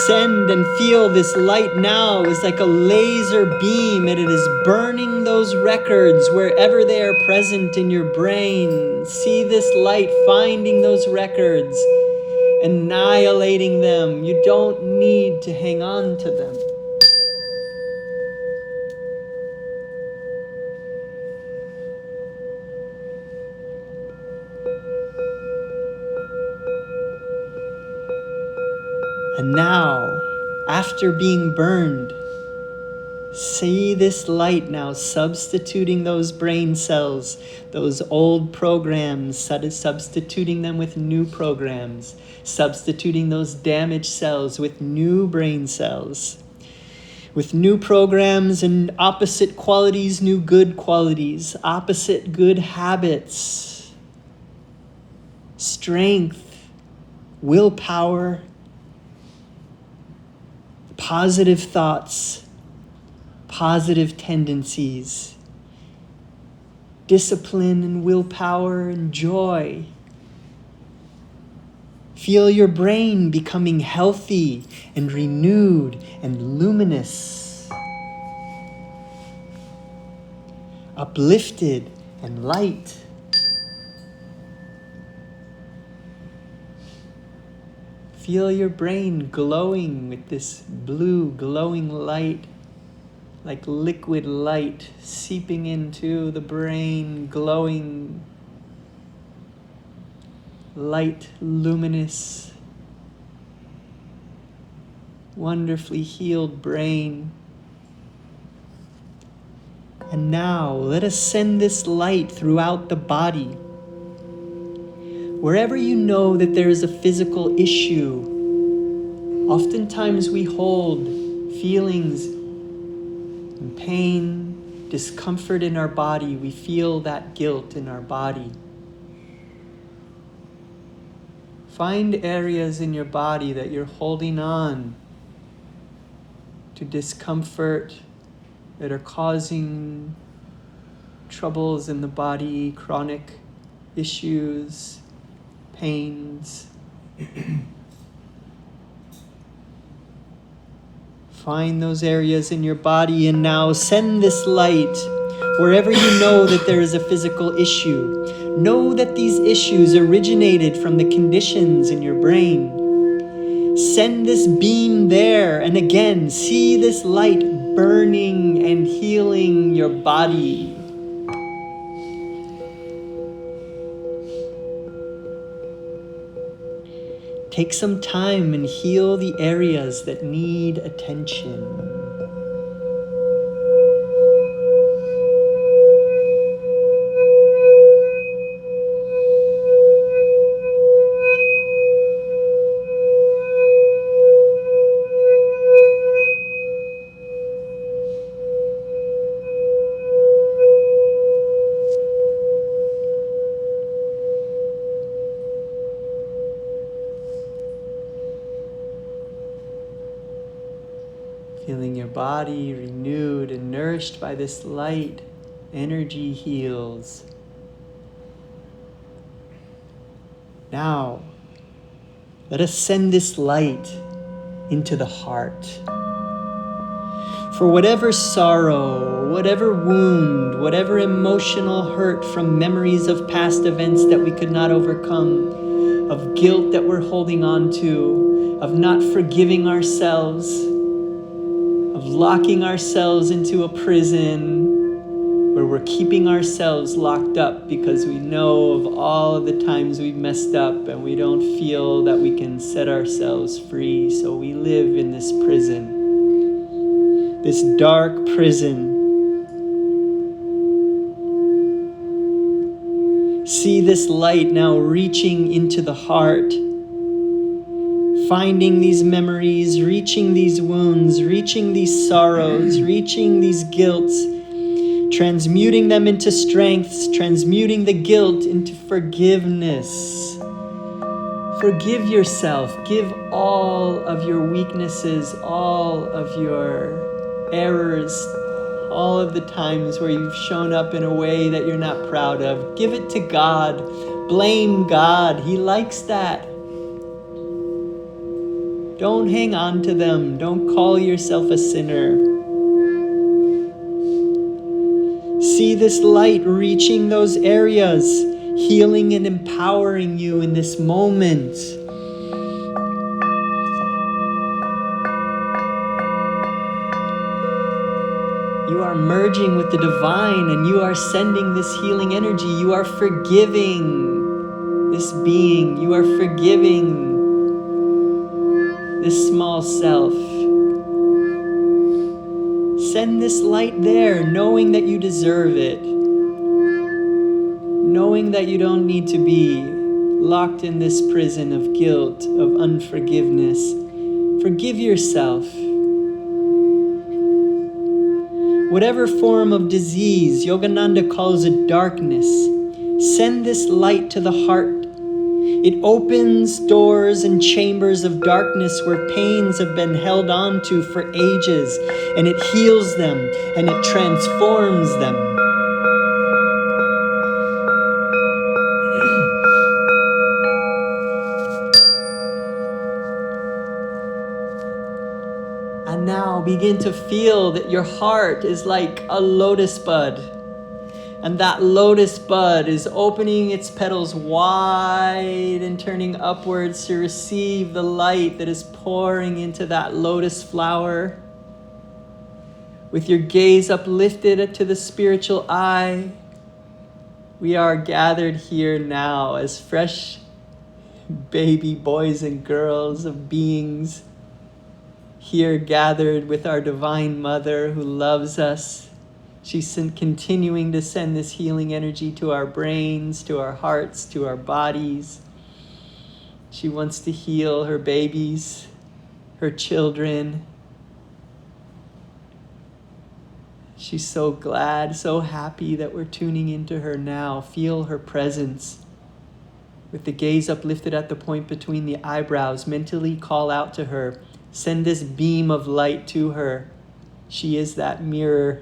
Send and feel this light now is like a laser beam, and it is burning those records wherever they are present in your brain. See this light finding those records, annihilating them. You don't need to hang on to them. And now, after being burned, See this light now substituting those brain cells, those old programs, substituting them with new programs, substituting those damaged cells with new brain cells, with new programs and opposite qualities, new good qualities, opposite good habits, strength, willpower, positive thoughts, positive tendencies, discipline and willpower and joy. Feel your brain becoming healthy and renewed and luminous, uplifted and light. Feel your brain glowing with this blue glowing light, like liquid light seeping into the brain, glowing, light, luminous, wonderfully healed brain. And now let us send this light throughout the body. Wherever you know that there is a physical issue, oftentimes we hold feelings and pain, discomfort in our body. We feel that guilt in our body. Find areas in your body that you're holding on to discomfort, that are causing troubles in the body, chronic issues, pains. Find those areas in your body and now send this light wherever you know that there is a physical issue. Know that these issues originated from the conditions in your brain. Send this beam there, and again, see this light burning and healing your body. Take some time and heal the areas that need attention. Feeling your body renewed and nourished by this light, energy heals. Now, let us send this light into the heart. For whatever sorrow, whatever wound, whatever emotional hurt from memories of past events that we could not overcome, of guilt that we're holding on to, of not forgiving ourselves, of locking ourselves into a prison where we're keeping ourselves locked up because we know of all of the times we've messed up and we don't feel that we can set ourselves free. So we live in this prison, this dark prison. See this light now reaching into the heart, finding these memories, reaching these wounds, reaching these sorrows, reaching these guilts, transmuting them into strengths, transmuting the guilt into forgiveness. Forgive yourself. Give all of your weaknesses, all of your errors, all of the times where you've shown up in a way that you're not proud of. Give it to God. Blame God. He likes that. Don't hang on to them. Don't call yourself a sinner. See this light reaching those areas, healing and empowering you in this moment. You are merging with the divine and you are sending this healing energy. You are forgiving this being. You are forgiving this small self. Send this light there, knowing that you deserve it. Knowing that you don't need to be locked in this prison of guilt, of unforgiveness. Forgive yourself. Whatever form of disease Yogananda calls it darkness, send this light to the heart. It opens doors and chambers of darkness where pains have been held on to for ages, and it heals them and it transforms them. And now begin to feel that your heart is like a lotus bud. And that lotus bud is opening its petals wide and turning upwards to receive the light that is pouring into that lotus flower. With your gaze uplifted to the spiritual eye, we are gathered here now as fresh baby boys and girls of beings, here gathered with our Divine Mother who loves us. She's continuing to send this healing energy to our brains, to our hearts, to our bodies. She wants to heal her babies, her children. She's so glad, so happy that we're tuning into her now. Feel her presence. With the gaze uplifted at the point between the eyebrows, mentally call out to her. Send this beam of light to her. She is that mirror.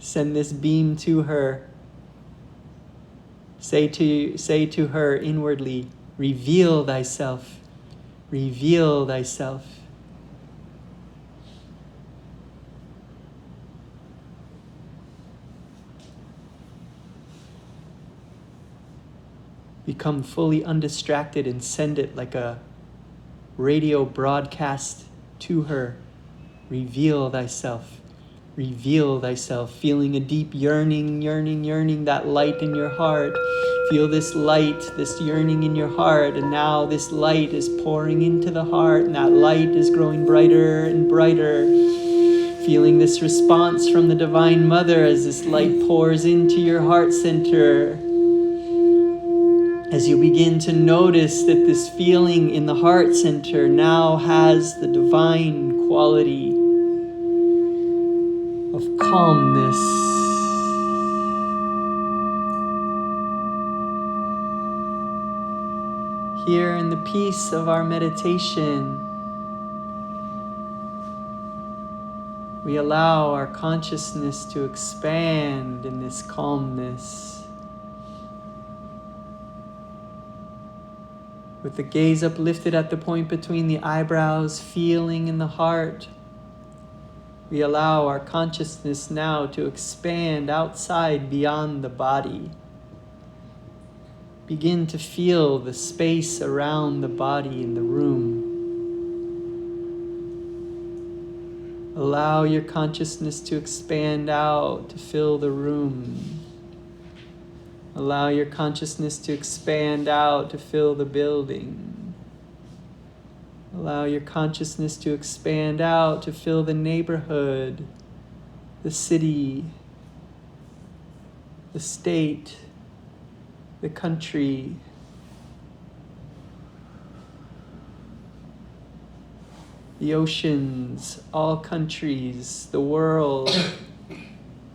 Send this beam to her. Say to her inwardly, reveal thyself. Reveal thyself. Become fully undistracted and send it like a radio broadcast to her. Reveal thyself. Reveal thyself. Feeling a deep yearning, that light in your heart. Feel this light, this yearning in your heart, and now this light is pouring into the heart, and that light is growing brighter and brighter. Feeling this response from the Divine Mother as this light pours into your heart center. As you begin to notice that this feeling in the heart center now has the divine quality of calmness. Here in the peace of our meditation, we allow our consciousness to expand in this calmness. With the gaze uplifted at the point between the eyebrows, feeling in the heart, we allow our consciousness now to expand outside beyond the body. Begin to feel the space around the body in the room. Allow your consciousness to expand out to fill the room. Allow your consciousness to expand out to fill the building. Allow your consciousness to expand out to fill the neighborhood, the city, the state, the country. The oceans, all countries, the world.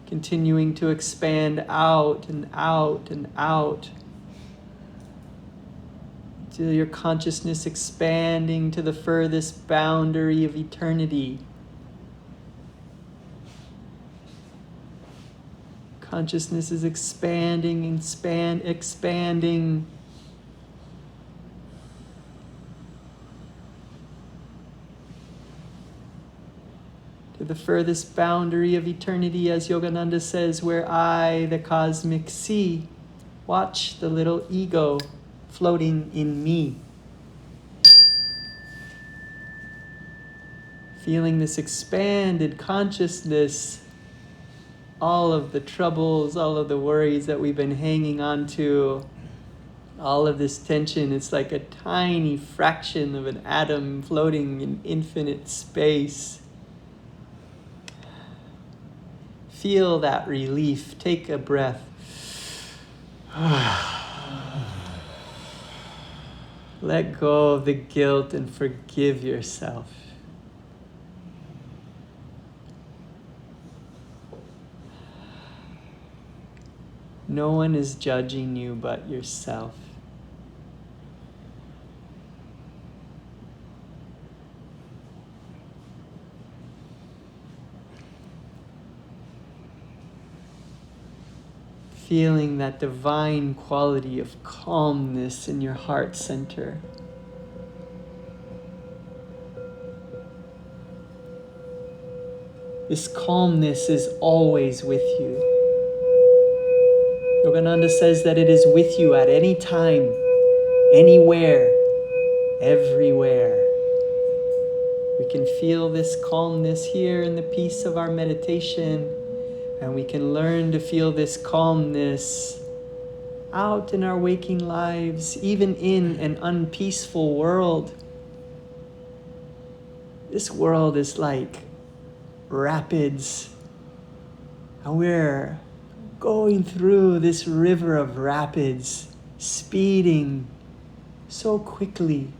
Continuing to expand out and out and out till your consciousness expanding to the furthest boundary of eternity. Consciousness is expanding and expanding. To the furthest boundary of eternity, as Yogananda says, where I, the cosmic sea, watch the little ego floating in me. Feeling this expanded consciousness, all of the troubles, all of the worries that we've been hanging on to, all of this tension, it's like a tiny fraction of an atom floating in infinite space. feel that relief. Take a breath. Let go of the guilt and forgive yourself. No one is judging you but yourself. Feeling that divine quality of calmness in your heart center. This calmness is always with you. Yogananda says that it is with you at any time, anywhere, everywhere. We can feel this calmness here in the peace of our meditation, and we can learn to feel this calmness out in our waking lives, even in an unpeaceful world. This world is like rapids, and we're going through this river of rapids, speeding so quickly.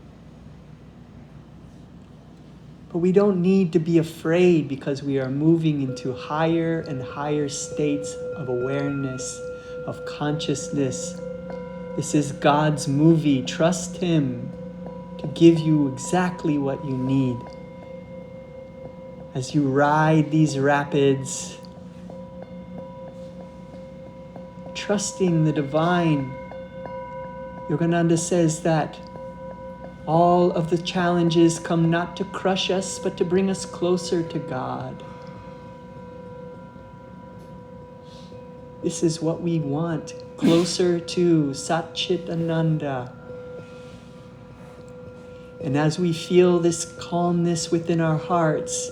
But we don't need to be afraid because we are moving into higher and higher states of awareness, of consciousness. This is God's movie. Trust Him to give you exactly what you need. As you ride these rapids, trusting the divine, Yogananda says that all of the challenges come not to crush us, but to bring us closer to God. This is what we want, closer to Satchit Ananda. And as we feel this calmness within our hearts,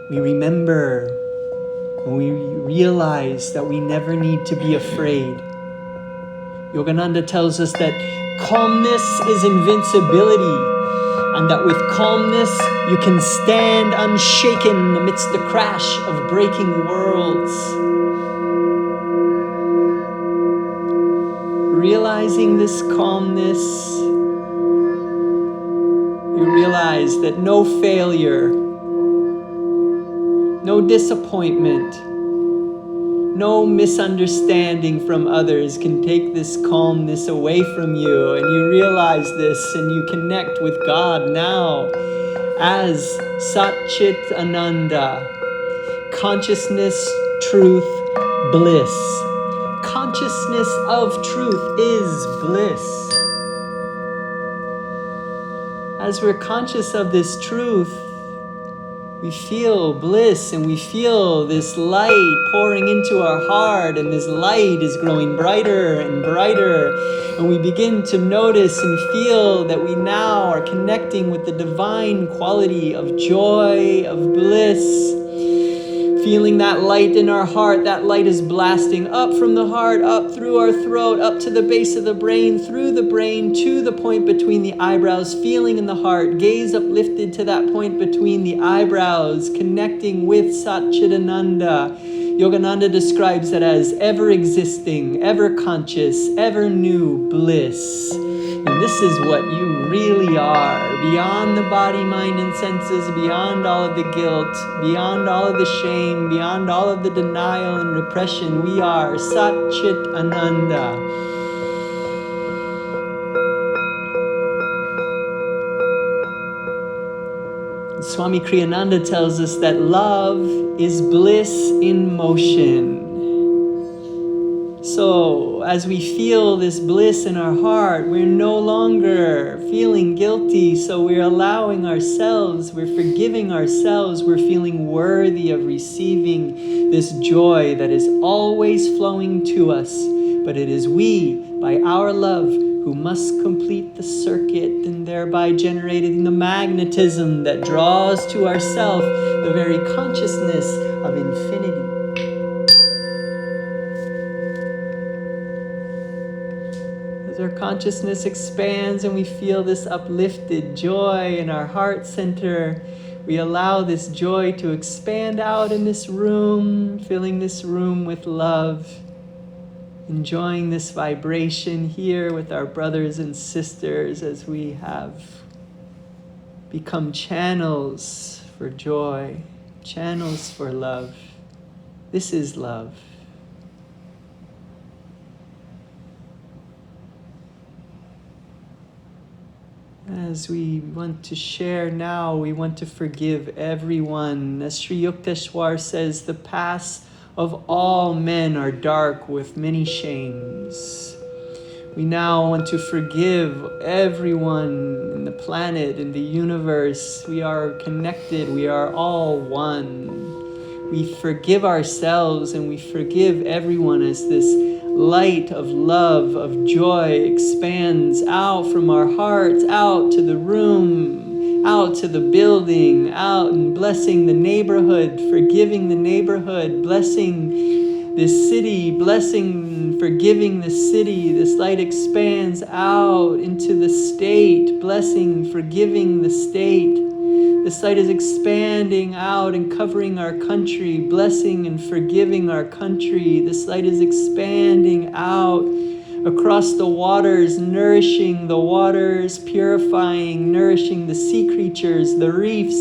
we remember and we realize that we never need to be afraid. Yogananda tells us that calmness is invincibility, and that with calmness you can stand unshaken amidst the crash of breaking worlds. Realizing this calmness, you realize that no failure, no disappointment, no misunderstanding from others can take this calmness away from you, and you realize this and you connect with God now as Satchit Ananda, consciousness, truth, bliss. Consciousness of truth is bliss. As we're conscious of this truth, we feel bliss and we feel this light pouring into our heart, and this light is growing brighter and brighter, and we begin to notice and feel that we now are connecting with the divine quality of joy, of bliss. Feeling that light in our heart, that light is blasting up from the heart, up through our throat, up to the base of the brain, through the brain, to the point between the eyebrows, feeling in the heart, gaze uplifted to that point between the eyebrows, connecting with Satchidananda. Yogananda describes it as ever-existing, ever-conscious, ever-new bliss. And this is what you really are, beyond the body, mind, and senses, beyond all of the guilt, beyond all of the shame, beyond all of the denial and repression. We are Satchit Ananda. Swami Kriyananda tells us that love is bliss in motion. So, as we feel this bliss in our heart, we're no longer feeling guilty. So we're allowing ourselves, we're forgiving ourselves, we're feeling worthy of receiving this joy that is always flowing to us. But it is we, by our love, who must complete the circuit, and thereby generating the magnetism that draws to ourself the very consciousness of infinity. As our consciousness expands and we feel this uplifted joy in our heart center, We allow this joy to expand out in this room, filling this room with love, enjoying this vibration here with our brothers and sisters as we have become channels for joy, channels for love. This is love. As we want to share now, we want to forgive everyone. As Sri Yukteswar says, the paths of all men are dark with many shames. We now want to forgive everyone in the planet, in the universe. We are connected. We are all one. We forgive ourselves and we forgive everyone as this light of love, of joy expands out from our hearts, out to the room, out to the building, out and blessing the neighborhood, forgiving the neighborhood, blessing this city, blessing, forgiving the city. This light expands out into the state, blessing, forgiving the state. This light is expanding out and covering our country, blessing and forgiving our country. This light is expanding out across the waters, nourishing the waters, purifying, nourishing the sea creatures, the reefs.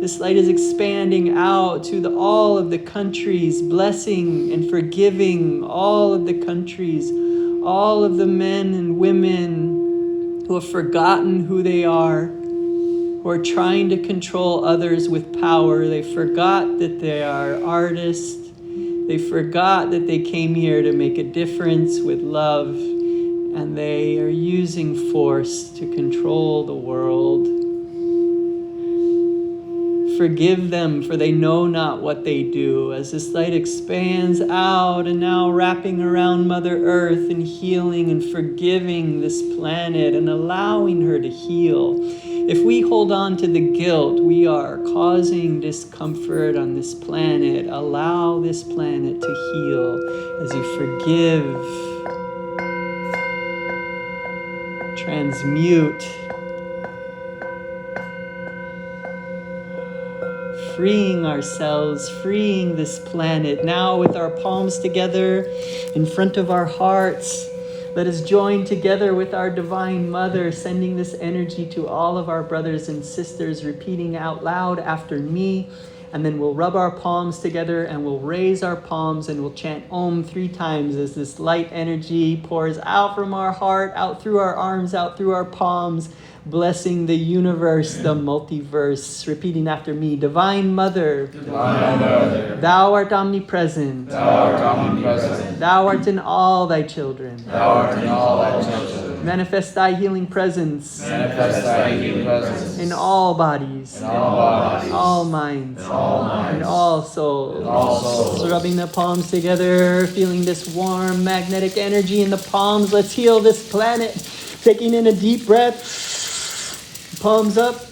This light is expanding out to all of the countries, blessing and forgiving all of the countries, all of the men and women who have forgotten who they are, who are trying to control others with power. They forgot that they are artists. They forgot that they came here to make a difference with love, and they are using force to control the world. Forgive them, for they know not what they do. As this light expands out and now wrapping around Mother Earth and healing and forgiving this planet and allowing her to heal. If we hold on to the guilt, we are causing discomfort on this planet. Allow this planet to heal as you forgive, transmute, freeing ourselves, freeing this planet. Now with our palms together in front of our hearts, let us join together with our Divine Mother, sending this energy to all of our brothers and sisters, repeating out loud after me. And then we'll rub our palms together and we'll raise our palms and we'll chant Om 3 times as this light energy pours out from our heart, out through our arms, out through our palms, blessing the universe, the multiverse. Repeating after me. Divine Mother, Divine Mother, Thou art omnipresent. Thou art omnipresent. Thou art in all thy children. Thou art in all thy children. Manifest thy healing presence. Manifest thy healing presence in all bodies, in all bodies, all minds, in all minds, in all souls. in all souls. So rubbing the palms together, feeling this warm magnetic energy in the palms. Let's heal this planet. Taking in a deep breath. Palms up.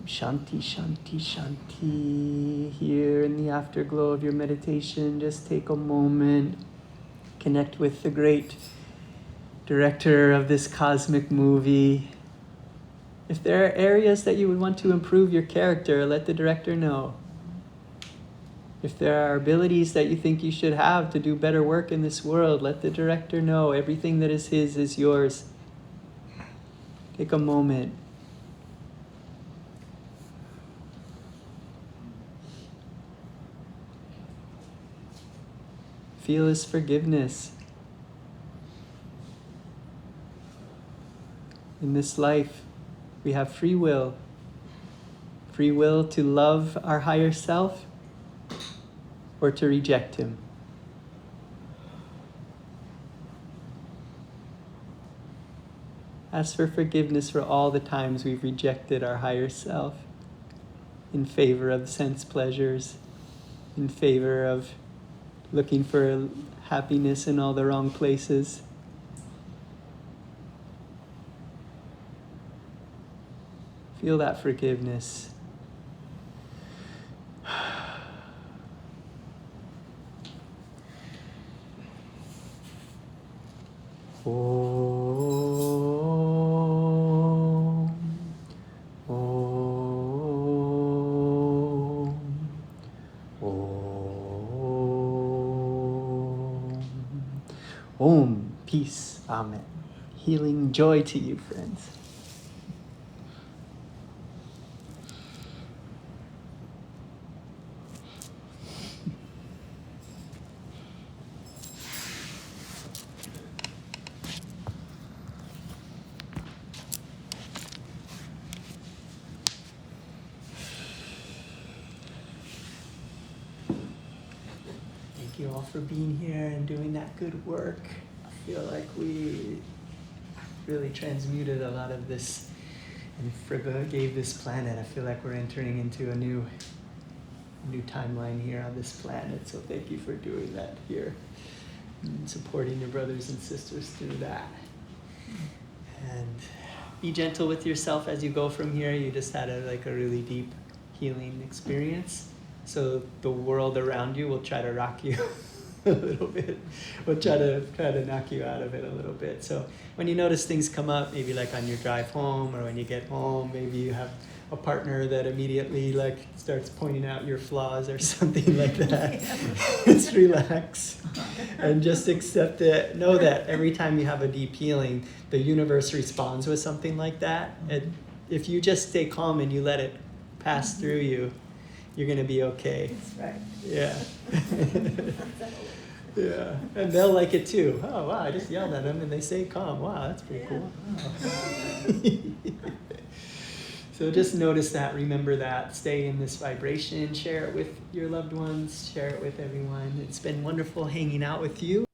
Shanti, Shanti, Shanti. Here in the afterglow of your meditation, just take a moment, connect with the great director of this cosmic movie. If there are areas that you would want to improve your character, let the director know. If there are abilities that you think you should have to do better work in this world, let the director know. Everything that is his is yours. Take a moment. Feel His forgiveness. In this life, we have free will. Free will to love our higher self or to reject Him. Ask for forgiveness for all the times we've rejected our higher self in favor of sense pleasures, in favor of looking for happiness in all the wrong places. Feel that forgiveness. Om. Peace. Amen. Healing joy to you, friends. Thank you all for being here and doing that good work. I feel like we really transmuted a lot of this and gave this planet. I feel like we're entering into a new timeline here on this planet. So thank you for doing that here and supporting your brothers and sisters through that. And be gentle with yourself as you go from here. You just had a really deep healing experience. So the world around you will try to rock you a little bit. We'll try to knock you out of it a little bit. So when you notice things come up, maybe like on your drive home or when you get home, maybe you have a partner that immediately starts pointing out your flaws or something like that. Just relax and just accept it. Know that every time you have a deep healing, the universe responds with something like that. And if you just stay calm and you let it pass through you, you're going to be okay. That's right. Yeah. Yeah. And they'll like it too. Oh, wow, I just yelled at them and they stay calm. Wow, that's pretty cool. So just notice that, remember that, stay in this vibration, share it with your loved ones, share it with everyone. It's been wonderful hanging out with you.